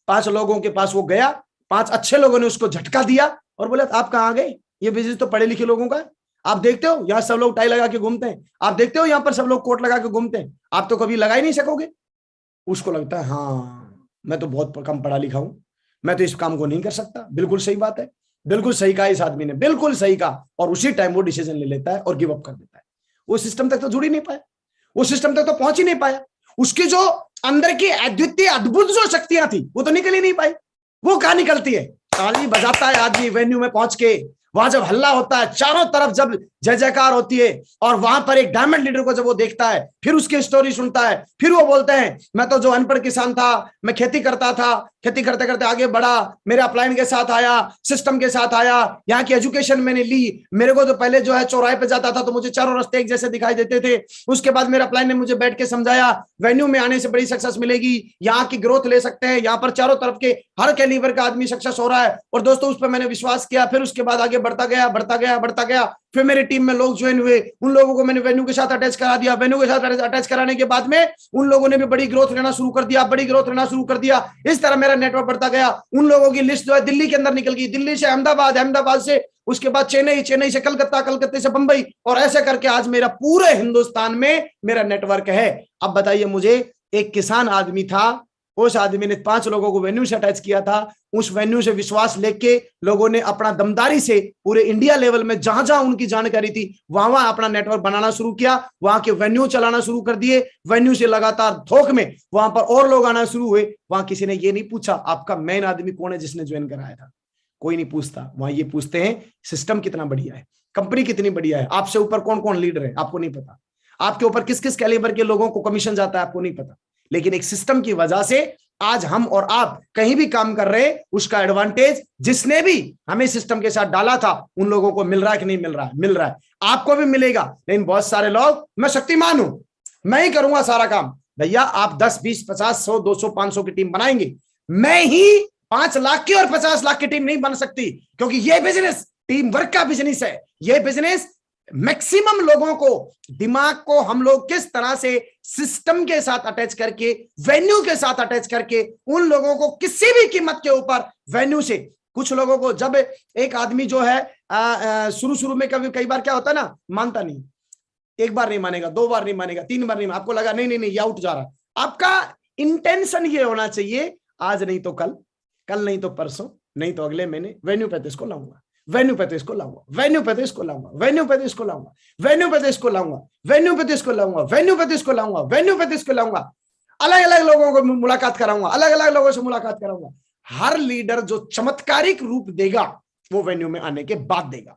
S1: 5 लोगों के पास वो गया, 5 अच्छे लोगों ने उसको झटका दिया और बोला आप कहां गए, ये बिजनेस तो पढ़े लिखे लोगों का है। आप देखते हो यहाँ सब लोग टाई लगा के घूमते हैं, आप देखते हो यहाँ पर सब लोग कोट लगा के घूमते हैं, आप तो कभी लगा ही नहीं सकोगे। उसको लगता है हाँ मैं तो बहुत कम पढ़ा लिखा हूं, मैं तो इस काम को नहीं कर सकता। बिल्कुल सही बात है, बिल्कुल सही कहा इस आदमी ने, बिल्कुल सही कहा। और उसी टाइम वो डिसीजन ले लेता है और गिव अप कर देता है। वो सिस्टम तक तो जुड़ ही नहीं पाया, वो सिस्टम तक तो पहुंच ही नहीं पाया। उसकी जो अंदर की अद्वितीय अद्भुत जो शक्तियां थी वो तो निकल ही नहीं पाई। वो कहां निकलती है? ताली बजाता है आदमी वेन्यू में पहुंच के, वहां जब हल्ला होता है, चारों तरफ जब जय जयकार होती है, और वहां पर एक डायमंड लीडर को जब वो देखता है, फिर उसकी स्टोरी सुनता है, फिर वो बोलते हैं मैं तो जो अनपढ़ किसान था, मैं खेती करता था, खेती करते करते आगे बढ़ा, मेरे अपलाइन के साथ आया, सिस्टम के साथ आया, यहाँ की एजुकेशन मैंने ली। मेरे को तो पहले जो है चौराहे पे जाता था तो मुझे चारों रास्ते एक जैसे दिखाई देते थे। उसके बाद मेरे अपलाइन ने मुझे बैठ के समझाया वेन्यू में आने से बड़ी सक्सेस मिलेगी, यहाँ की ग्रोथ ले सकते हैं, यहाँ पर चारों तरफ के हर कैलिबर का आदमी सक्सेस हो रहा है। और दोस्तों उस पर मैंने विश्वास किया। फिर उसके बाद आगे बढ़ता गया, बढ़ता गया, बढ़ता गया। फिर मेरी टीम में लोग ज्वाइन हुए, उन लोगों को मैंने वेन्यू के साथ अटैच करा दिया। वेन्यू के साथ अटैच कराने के बाद में उन लोगों ने भी बड़ी ग्रोथ लेना शुरू कर दिया, बड़ी ग्रोथ लेना शुरू कर दिया। इस तरह मेरा नेटवर्क बढ़ता गया। उन लोगों की लिस्ट जो है दिल्ली के अंदर निकल गई, दिल्ली से अहमदाबाद, अहमदाबाद से उसके बाद चेन्नई, चेन्नई से कलकत्ता, कलकत्ते से बंबई, और ऐसे करके आज मेरा पूरे हिंदुस्तान में मेरा नेटवर्क है। अब बताइए मुझे, एक किसान आदमी था, उस आदमी ने 5 लोगों को वेन्यू से अटैच किया था। उस वेन्यू से विश्वास लेके लोगों ने अपना दमदारी से पूरे इंडिया लेवल में जहां जहां उनकी जानकारी थी वहां वहां अपना नेटवर्क बनाना शुरू किया, वहां के वेन्यू चलाना शुरू कर दिए। वेन्यू से लगातार थोक में वहां पर और लोग आना शुरू हुए। वहां किसी ने ये नहीं पूछा आपका मेन आदमी कौन है जिसने ज्वाइन कराया था, कोई नहीं पूछता। वहां ये पूछते हैं सिस्टम कितना बढ़िया है, कंपनी कितनी बढ़िया है, आपसे ऊपर कौन कौन लीडर है आपको नहीं पता, आपके ऊपर किस किस कैलिबर के लोगों को कमीशन जाता है आपको नहीं पता। लेकिन एक सिस्टम की वजह से आज हम और आप कहीं भी काम कर रहे हैं, उसका एडवांटेज जिसने भी हमें सिस्टम के साथ डाला था उन लोगों को मिल रहा है कि नहीं मिल रहा है? मिल रहा है। आपको भी मिलेगा। लेकिन बहुत सारे लोग मैं शक्तिमान हूं, मैं ही करूंगा सारा काम। भैया आप 10, 20, 50, 100, 200, 500 की टीम बनाएंगे, मैं ही 5 लाख की और 50 लाख की टीम नहीं बन सकती, क्योंकि यह बिजनेस टीम वर्क का बिजनेस है। यह बिजनेस मैक्सिमम लोगों को, दिमाग को हम लोग किस तरह से सिस्टम के साथ अटैच करके, वेन्यू के साथ अटैच करके, उन लोगों को किसी भी कीमत के ऊपर वेन्यू से, कुछ लोगों को जब एक आदमी जो है शुरू में कई बार क्या होता है ना, मानता नहीं, 1 बार नहीं मानेगा, 2 बार नहीं मानेगा, 3 बार नहीं, आपको लगा नहीं ये आउट जा रहा है। आपका इंटेंशन ये होना चाहिए आज नहीं तो कल, कल नहीं तो परसों, नहीं तो अगले महीने वेन्यू पे तो इसको लाऊंगा, वेन्यू पे तो इसको लाऊंगा, वेन्यू पे तो इसको लाऊंगा, वेन्यू पे तो इसको लाऊंगा, वेन्यू पे तो इसको लाऊंगा, वेन्यू पे तो इसको लाऊंगा, वेन्यू पे तो इसको लाऊंगा, वेन्यू पे तो इसको लाऊंगा। अलग अलग लोगों को मुलाकात कराऊंगा, अलग अलग लोगों से मुलाकात कराऊंगा। हर लीडर जो चमत्कारिक रूप देगा वो वेन्यू में आने के बाद देगा।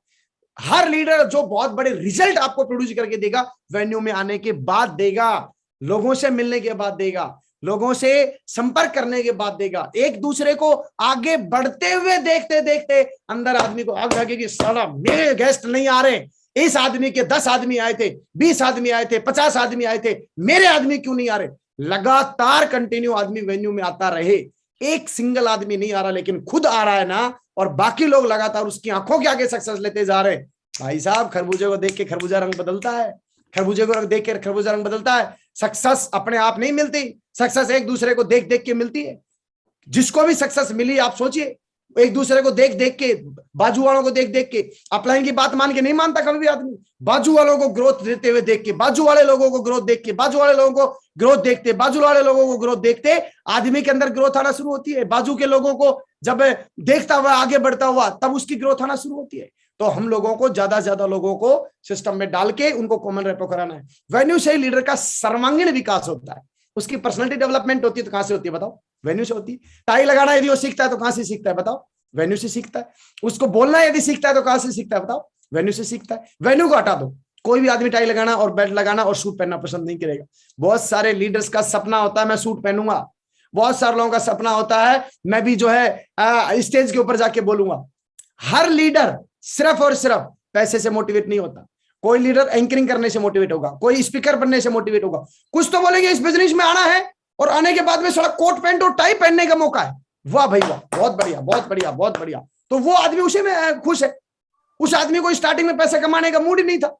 S1: हर लीडर जो बहुत बड़े रिजल्ट आपको प्रोड्यूस करके देगा वेन्यू में आने के बाद देगा, लोगों से मिलने के बाद देगा, लोगों से संपर्क करने के बाद देगा, एक दूसरे को आगे बढ़ते हुए देखते देखते अंदर आदमी को आग लगे कि साला मेरे गेस्ट नहीं आ रहे, इस आदमी के 10 आदमी आए थे, 20 आदमी आए थे, 50 आदमी आए थे, मेरे आदमी क्यों नहीं आ रहे। लगातार कंटिन्यू आदमी वेन्यू में आता रहे, एक सिंगल आदमी नहीं आ रहा लेकिन खुद आ रहा है ना, और बाकी लोग लगातार उसकी आंखों के आगे सक्सेस लेते जा रहे। भाई साहब, खरबूजे को देख के खरबूजा रंग बदलता है, खरबूजे को देख के खरबूजा रंग बदलता है। सक्सेस अपने आप नहीं मिलती, सक्सेस एक दूसरे को देख देख के मिलती है। जिसको भी सक्सेस मिली आप सोचिए, एक दूसरे को देख देख के, बाजू वालों को देख देख के, अपलाइन की बात मान के नहीं मानता कभी भी आदमी, बाजू वालों को ग्रोथ देते हुए देख के, बाजू वाले लोगों को ग्रोथ देख के, बाजू वाले लोगों को ग्रोथ देखते, बाजू वाले लोगों को ग्रोथ देखते आदमी के अंदर ग्रोथ आना शुरू होती है। बाजू के लोगों को जब देखता हुआ आगे बढ़ता हुआ तब उसकी ग्रोथ आना शुरू होती है। तो हम लोगों को ज्यादा से ज्यादा लोगों को सिस्टम में डाल के उनको कॉमन रेपो कराना है। वेन्यू से ही लीडर का सर्वांगीण विकास होता है, उसकी पर्सनालिटी डेवलपमेंट होती है। तो कहां से होती है बताओ? वेन्यू से होती है। टाई लगाना यदि वो सीखता है तो कहां से सीखता है बताओ? वेन्यू से सीखता है। उसको बोलना यदि सीखता है तो कहां से सीखता है बताओ? वेन्यू से सीखता है। वेन्यू को हटा दो, कोई भी आदमी टाई लगाना और बेल्ट लगाना और सूट पहनना पसंद नहीं करेगा। बहुत सारे लीडर्स का सपना होता है मैं सूट पहनूंगा, बहुत सारे लोगों का सपना होता है मैं भी जो है स्टेज के ऊपर जाके बोलूंगा। हर लीडर सिर्फ और सिर्फ पैसे से मोटिवेट नहीं होता। कोई लीडर एंकरिंग करने से मोटिवेट होगा, कोई स्पीकर बनने से मोटिवेट होगा। कुछ तो बोलेंगे इस बिजनेस में आना है और आने के बाद में सारा कोट पैंट और टाई पहनने का मौका है, वाह भाई वाह, बहुत बढ़िया बहुत बढ़िया बहुत बढ़िया। तो वो आदमी उसी में खुश है। उस आदमी को स्टार्टिंग में पैसे कमाने का मूड ही नहीं था।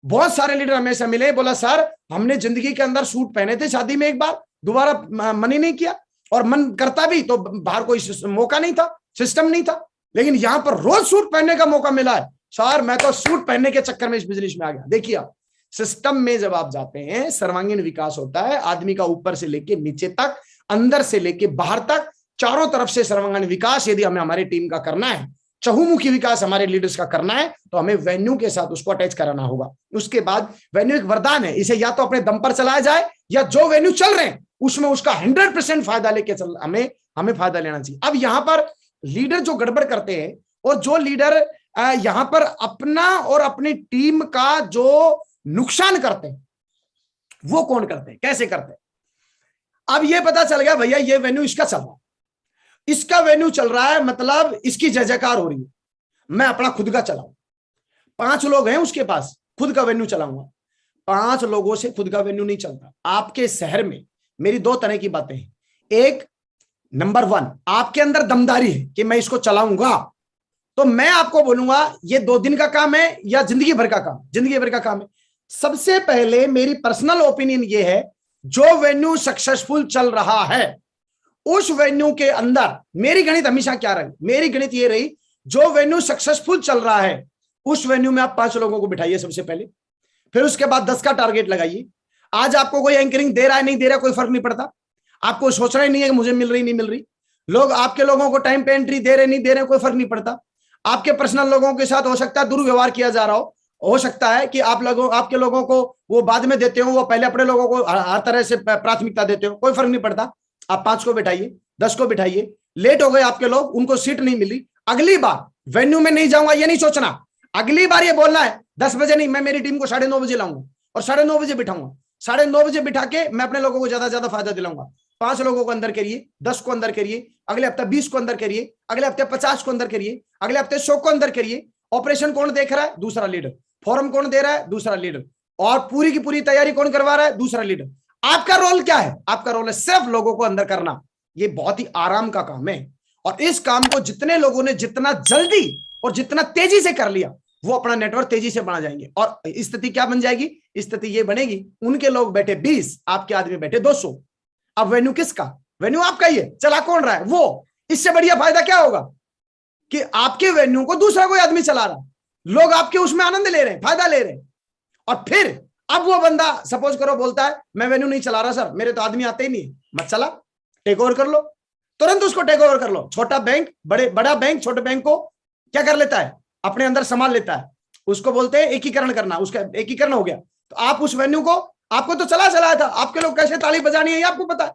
S1: बहुत सारे लीडर हमेशा मिले, बोला सर हमने जिंदगी के अंदर सूट पहने थे शादी में एक बार, दोबारा मन ही नहीं किया, और मन करता भी तो बाहर कोई मौका नहीं था, सिस्टम नहीं था, लेकिन यहां पर रोज सूट पहनने का मौका मिला है। सर मैं तो सूट पहनने के चक्कर में इस बिजनेस में आ गया। देखिए आप, सिस्टम में जब आप जाते हैं सर्वांगीण विकास होता है आदमी का, ऊपर से लेके नीचे तक, अंदर से लेके बाहर तक, चारों तरफ से सर्वांगीण विकास यदि हमें हमारी टीम का करना है, चहुमुखी विकास हमारे लीडर्स का करना है, तो हमें वेन्यू के साथ उसको अटैच कराना होगा। उसके बाद वेन्यू एक वरदान है, इसे या तो अपने दम पर चलाया जाए या जो वेन्यू चल रहे हैं उसमें उसका 100% फायदा लेके चल, हमें फायदा लेना चाहिए। अब यहां पर लीडर जो गड़बड़ करते हैं और जो लीडर यहां पर अपना और अपनी टीम का जो नुकसान करते हैं वो कौन करते हैं, कैसे करते हैं? अब ये पता चल गया भैया ये वेन्यू इसका चल रहा है, इसका वेन्यू चल रहा है, मतलब इसकी जय जयकार हो रही है, मैं अपना खुद का चलाऊं। 5 लोग हैं उसके पास, खुद का वेन्यू चलाऊंगा। 5 लोगों से खुद का वेन्यू नहीं चलता। आपके शहर में मेरी 2 तरह की बातें हैं। एक, नंबर 1, आपके अंदर दमदारी है कि मैं इसको चलाऊंगा, तो मैं आपको बोलूंगा ये 2 दिन का काम है या जिंदगी भर का काम? जिंदगी भर का काम है। सबसे पहले मेरी पर्सनल ओपिनियन ये है, जो वेन्यू सक्सेसफुल चल रहा है उस वेन्यू के अंदर, मेरी गणित हमेशा क्या रही, मेरी गणित ये रही, जो वेन्यू सक्सेसफुल चल रहा है उस वेन्यू में आप 5 लोगों को बिठाइए सबसे पहले, फिर उसके बाद 10 का टारगेट लगाइए। आज आपको कोई एंकरिंग दे रहा है नहीं दे रहा कोई फर्क नहीं पड़ता, आपको सोचना ही नहीं है कि मुझे मिल रही नहीं मिल रही। लोग आपके लोगों को टाइम पे एंट्री दे रहे नहीं दे रहे कोई फर्क नहीं पड़ता। आपके पर्सनल लोगों के साथ हो सकता है दुर्व्यवहार किया जा रहा हो सकता है कि आपके लोगों को वो बाद में देते हो, वो पहले अपने लोगों को हर तरह से प्राथमिकता देते हो, कोई फर्क नहीं पड़ता। आप 5 को बिठाइए, 10 को बिठाइए। लेट हो गए आपके लोग, उनको सीट नहीं मिली, अगली बार वेन्यू में नहीं जाऊंगा ये नहीं सोचना, अगली बार ये बोलना है 10 बजे नहीं, मैं मेरी टीम को 9:30 बजे लाऊंगा और 9:30 बजे बिठाऊंगा। 9:30 बजे बिठा के मैं अपने लोगों को ज्यादा से ज्यादा फायदा दिलाऊंगा। 5 लोगों को अंदर करिए, 10 को अंदर करिए, अगले हफ्ते 20 को अंदर करिए, अगले हफ्ते 50 को अंदर करिए, अगले हफ्ते 100 को अंदर करिए। ऑपरेशन कौन देख रहा है? दूसरा लीडर। फॉर्म कौन दे रहा है? दूसरा लीडर। और पूरी की पूरी तैयारी कौन करवा रहा है? दूसरा लीडर। आपका रोल क्या है? आपका रोल है सिर्फ लोगों को अंदर करना। ये बहुत ही आराम का काम है, और इस काम को जितने लोगों ने जितना जल्दी और जितना तेजी से कर लिया वो अपना नेटवर्क तेजी से बना जाएंगे। और स्थिति क्या बन जाएगी? स्थिति ये बनेगी, उनके लोग बैठे 20, आपके आदमी बैठे 200। अब वेन्यू किसका? वेन्यू आपका ही है, चला कौन रहा है वो। इससे बढ़िया फायदा क्या होगा कि आपके वेन्यू को दूसरा कोई आदमी चला रहा है, लोग आपके उसमें आनंद ले रहे हैं, फायदा ले रहे हैं। और फिर अब वो बंदा सपोज करो बोलता है मैं वेन्यू नहीं चला रहा सर, मेरे तो आदमी आते ही नहीं है, मत चला, टेक ओवर कर लो, तुरंत उसको टेक ओवर कर लो। छोटा बैंक बड़ा बैंक छोटे बैंक को क्या कर लेता है? अपने अंदर संभाल लेता है। उसको बोलते हैं एकीकरण करना, उसका एकीकरण हो गया। तो आप उस वेन्यू को, आपको तो चलाया था, आपके लोग कैसे ताली बजानी है ये आपको पता है।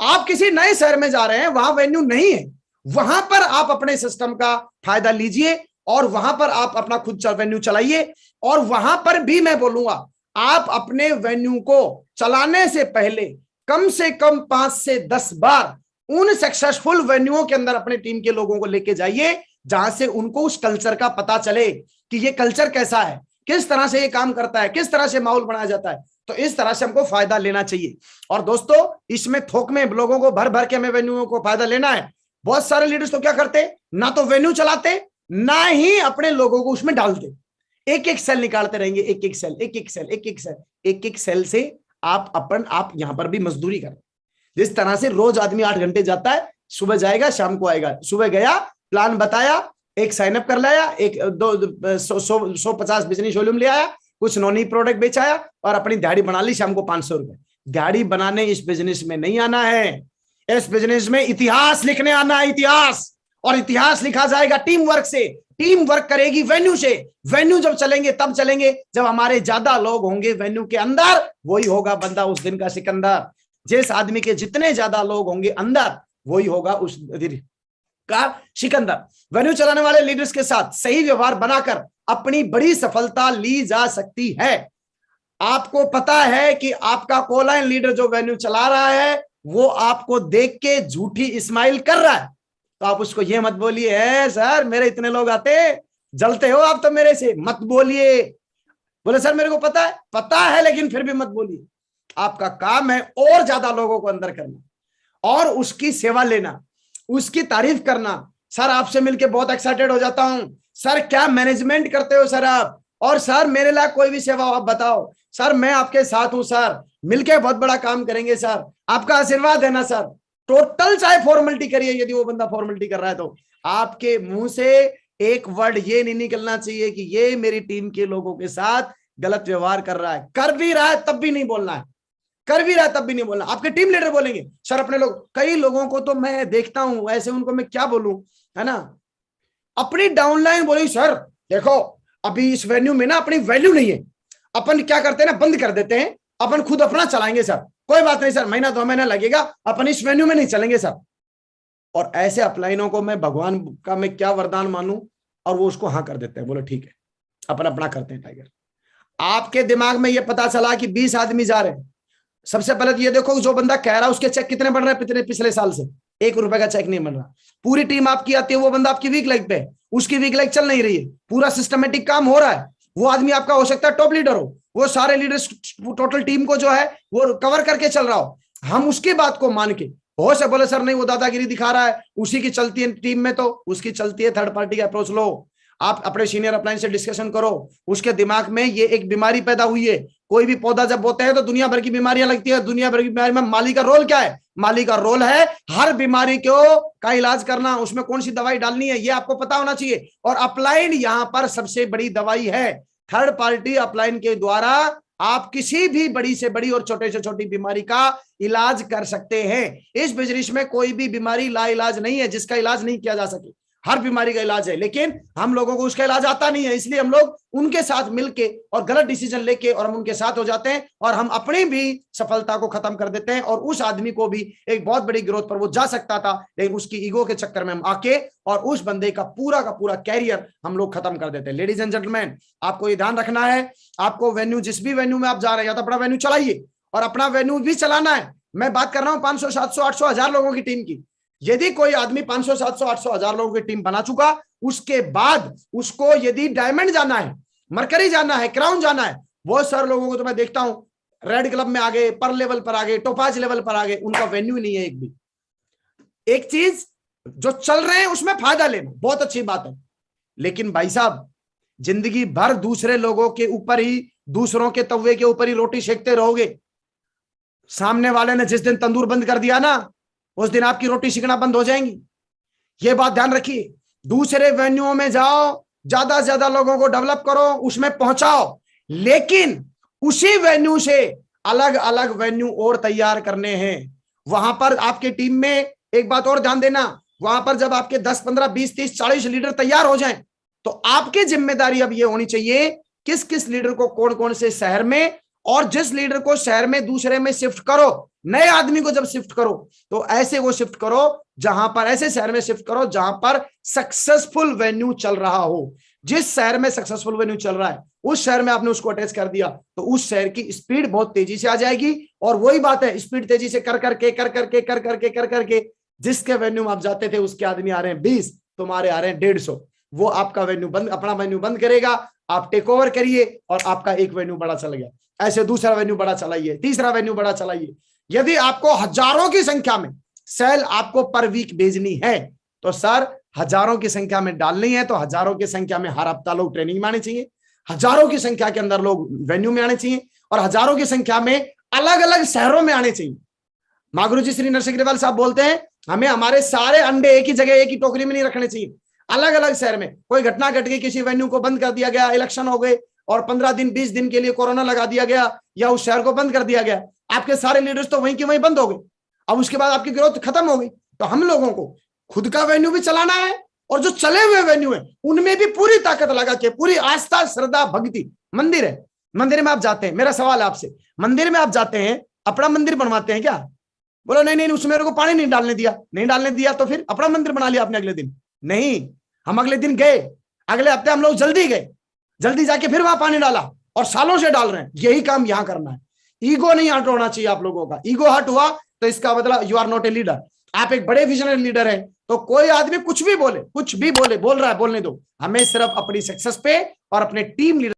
S1: आप किसी नए शहर में जा रहे हैं, वहां वेन्यू नहीं है, वहां पर आप अपने सिस्टम का फायदा लीजिए और वहां पर आप अपना खुद वेन्यू चलाइए। और वहां पर भी मैं बोलूंगा, आप अपने वेन्यू को चलाने से पहले कम से कम 5 से 10 बार उन सक्सेसफुल वेन्यूओं के अंदर अपने टीम के लोगों को लेके जाइए, जहां से उनको उस कल्चर का पता चले कि ये कल्चर कैसा है, किस तरह से ये काम करता है, किस तरह से माहौल बनाया जाता है। तो इस तरह से हमको फायदा लेना चाहिए। और दोस्तों, इसमें थोक में लोगों को भर भर के हमें वेन्यूओं को फायदा लेना है। बहुत सारे लीडर्स तो क्या करते, ना तो वेन्यू चलाते, ना ही अपने लोगों को उसमें डालते। एक एक सेल निकालते रहेंगे, एक एक सेल, एक एक सेल, एक एक सेल, एक एक सेल से आप यहां पर भी मजदूरी कर। जिस तरह से रोज आदमी 8 घंटे जाता है, सुबह जाएगा शाम को आएगा, सुबह गया, प्लान बताया, एक साइन अप कर लाया, एक 150 बिजनेस वॉल्यूम ले आया, कुछ नॉनी प्रोडक्ट बेचाया और अपनी दिहाड़ी बना ली, शाम को 500 रुपए। दिहाड़ी बनाने इस बिजनेस में नहीं आना है, इस बिजनेस में इतिहास लिखने आना है, इतिहास। और इतिहास लिखा जाएगा टीम वर्क से, टीम वर्क करेगी वेन्यू से। वेन्यू जब चलेंगे तब चलेंगे जब हमारे ज्यादा लोग होंगे वेन्यू के अंदर, वही होगा बंदा उस दिन का सिकंदर। जिस आदमी के जितने ज्यादा लोग होंगे अंदर, वही होगा उस दिन का सिकंदर। वेन्यू चलाने वाले लीडर्स के साथ सही व्यवहार बनाकर अपनी बड़ी सफलता ली जा सकती है। आपको पता है कि आपका कोलाइन लीडर जो वेन्यू चला रहा है, वो आपको देख के झूठी स्माइल कर रहा है, तो आप उसको ये मत बोलिए, है सर मेरे इतने लोग आते, जलते हो आप तो मेरे से, मत बोलिए। बोले सर मेरे को पता है लेकिन फिर भी मत बोलिए। आपका काम है और ज्यादा लोगों को अंदर करना और उसकी सेवा लेना, उसकी तारीफ करना। सर आपसे मिलके बहुत एक्साइटेड हो जाता हूं, सर क्या मैनेजमेंट करते हो सर आप, और सर मेरे लिए कोई भी सेवा आप बताओ, सर मैं आपके साथ हूं, सर मिलके बहुत बड़ा काम करेंगे, सर आपका आशीर्वाद है ना सर। टोटल चाहे फॉर्मेलिटी करिए, यदि वो बंदा फॉर्मेलिटी कर रहा है तो आपके मुंह से एक वर्ड ये नहीं निकलना चाहिए कि ये मेरी टीम के लोगों के साथ गलत व्यवहार कर रहा है। कर भी रहा है तब भी नहीं बोलना है, कर भी रहा है तब भी नहीं बोलना। आपके टीम लीडर बोलेंगे सर अपने लोग, कई लोगों को तो मैं देखता हूं ऐसे, उनको मैं क्या बोलूं, है ना। अपनी डाउनलाइन बोली सर देखो अभी इस वेन्यू में ना अपनी वैल्यू नहीं है, अपन क्या करते हैं ना बंद कर देते हैं, अपन खुद अपना चलाएंगे सर, कोई बात नहीं सर, महीना 2 महीना लगेगा, अपन इस वेन्यू में नहीं चलेंगे सर। और ऐसे अपलाइनों को मैं भगवान का मैं क्या वरदान मानूं, और वो उसको हाँ कर देते हैं, बोले ठीक है अपन अपना करते हैं टाइगर। आपके दिमाग में ये पता चला कि 20 आदमी जा रहे हैं, सबसे पहले तो ये देखो जो बंदा कह रहा है उसके चेक कितने बन रहे हैं, पिछले साल से 1 रुपए का चेक नहीं बन रहा। पूरी टीम आपकी आती है, वो बंदा आपकी वीक लेग पे है, उसकी वीक लेग चल नहीं रही है, पूरा सिस्टमेटिक काम हो रहा है। वो आदमी आपका हो सकता है टॉप लीडर हो, वो सारे लीडर्स टोटल टीम को जो है वो कवर करके चल रहा हो, हम उसकी बात को मान के हो से बोले सर नहीं वो दादागिरी दिखा रहा है, उसी की चलती है टीम में, तो उसकी चलती है, थर्ड पार्टी का अप्रोच लो। आप अपने सीनियर अपलाइन से डिस्कशन करो, उसके दिमाग में ये एक बीमारी पैदा हुई है। कोई भी पौधा जब बोते हैं तो दुनिया भर की बीमारियां लगती है, दुनिया भर की बीमारी में माली का रोल क्या है, माली का रोल है हर बीमारी का इलाज करना, उसमें कौन सी दवाई डालनी है ये आपको पता होना चाहिए। और अपलाइन यहां पर सबसे बड़ी दवाई है। थर्ड पार्टी अपलाइन के द्वारा आप किसी भी बड़ी से बड़ी और छोटे से छोटी बीमारी का इलाज कर सकते हैं। इस बिजनेस में कोई भी बीमारी ला इलाज नहीं है जिसका इलाज नहीं किया जा सके, हर बीमारी का इलाज है, लेकिन हम लोगों को उसका इलाज आता नहीं है, इसलिए हम लोग उनके साथ मिलके और गलत डिसीजन लेके और हम उनके साथ हो जाते हैं और हम अपनी भी सफलता को खत्म कर देते हैं। और उस आदमी को भी एक बहुत बड़ी ग्रोथ पर वो जा सकता था, लेकिन उसकी ईगो के चक्कर में हम आके और उस बंदे का पूरा कैरियर हम लोग खत्म कर देते हैं। लेडीज एंड जेंटलमैन, आपको ये ध्यान रखना है, आपको वेन्यू जिस भी वेन्यू में आप जा रहे हैं, या तो अपना वेन्यू चलाइए और अपना वेन्यू भी चलाना है। मैं बात कर रहा हूं 500, 700, 800, 1000 लोगों की टीम की। यदि कोई आदमी 500, 700, 800, 1000 लोगों की टीम बना चुका, उसके बाद उसको यदि डायमंड जाना है, मरकरी जाना है, क्राउन जाना है, बहुत सारे लोगों को तो मैं देखता हूं रेड क्लब में आ गए, पर लेवल पर आ गए, टोपाज लेवल पर आ गए, उनका वेन्यू नहीं है एक भी। एक चीज जो चल रहे हैं उसमें फायदा लेना बहुत अच्छी बात है, लेकिन भाई साहब जिंदगी भर दूसरे लोगों के ऊपर ही, दूसरों के तवे के ऊपर ही रोटी सेकते रहोगे। सामने वाले ने जिस दिन तंदूर बंद कर दिया ना, उस दिन आपकी रोटी सिकना बंद हो जाएंगी। ये बात ध्यान रखिए। दूसरे वेन्यूओं में जाओ, ज्यादा से ज्यादा लोगों को डेवलप करो, उसमें पहुंचाओ, लेकिन उसी वेन्यू से अलग अलग वेन्यू और तैयार करने हैं। वहां पर आपके टीम में एक बात और ध्यान देना, वहां पर जब आपके 10, 15, 20, 30, 40 लीडर तैयार हो जाएं, तो आपकी जिम्मेदारी अब ये होनी चाहिए किस किस लीडर को कौन कौन से शहर में, और जिस लीडर को शहर में दूसरे में शिफ्ट करो, नए आदमी को जब शिफ्ट करो तो ऐसे वो शिफ्ट करो जहां पर, ऐसे शहर में शिफ्ट करो जहां पर सक्सेसफुल वेन्यू चल रहा हो। जिस शहर में सक्सेसफुल वेन्यू चल रहा है उस शहर में आपने उसको अटैच कर दिया तो उस शहर की स्पीड बहुत तेजी से आ जाएगी। और वही बात है, स्पीड तेजी से कर करके जिसके वेन्यू में आप जाते थे उसके आदमी आ रहे हैं 20, तुम्हारे आ रहे हैं 150। वो आपका वेन्यू बंद, अपना वेन्यू बंद करेगा, आप टेक ओवर करिए और आपका एक वेन्यू बड़ा चला गया। ऐसे दूसरा वेन्यू बड़ा चलाइए, तीसरा वेन्यू बड़ा चलाइए। यदि आपको हजारों की संख्या में सेल आपको पर वीक भेजनी है तो सर हजारों की संख्या में डालनी है तो हजारों की संख्या में हर हफ्ता लोग ट्रेनिंग में आने चाहिए, हजारों की संख्या के अंदर लोग वेन्यू में आने चाहिए और हजारों की संख्या में अलग अलग शहरों में आने चाहिए। माँ गुरु जी श्री नरसिंह अग्रवाल साहब बोलते हैं हमें हमारे सारे अंडे एक ही जगह एक ही टोकरी में नहीं रखने चाहिए, अलग अलग शहर में। कोई घटना घट गई, किसी वेन्यू को बंद कर दिया गया, इलेक्शन हो गए और 15 दिन 20 दिन के लिए कोरोना लगा दिया गया या उस शहर को बंद कर दिया गया, आपके सारे लीडर्स तो वहीं के वहीं बंद हो गए। अब उसके बाद आपकी ग्रोथ खत्म हो गई। तो हम लोगों को खुद का वेन्यू भी चलाना है और जो चले हुए वेन्यू है उनमें भी पूरी ताकत लगा के, पूरी आस्था श्रद्धा भक्ति। मंदिर है, मंदिर में आप जाते हैं, मेरा सवाल है आपसे, मंदिर में आप जाते हैं अपना मंदिर बनवाते हैं क्या? बोलो नहीं नहीं उसमें मेरे को पानी नहीं डालने दिया, नहीं डालने दिया तो फिर अपना मंदिर बना लिया आपने अगले दिन? नहीं, हम अगले दिन गए, अगले हफ्ते हम लोग जल्दी गए, जल्दी जाके फिर वहां पानी डाला और सालों से डाल रहे हैं। यही काम यहां करना है। ईगो नहीं हट होना चाहिए आप लोगों का। ईगो हट हुआ तो इसका मतलब you are not a leader. आप एक बड़े विजनरी लीडर हैं तो कोई आदमी कुछ भी बोले, कुछ भी बोले, बोल रहा है बोलने दो, हमें सिर्फ अपनी सक्सेस पे और अपने टीम लीडर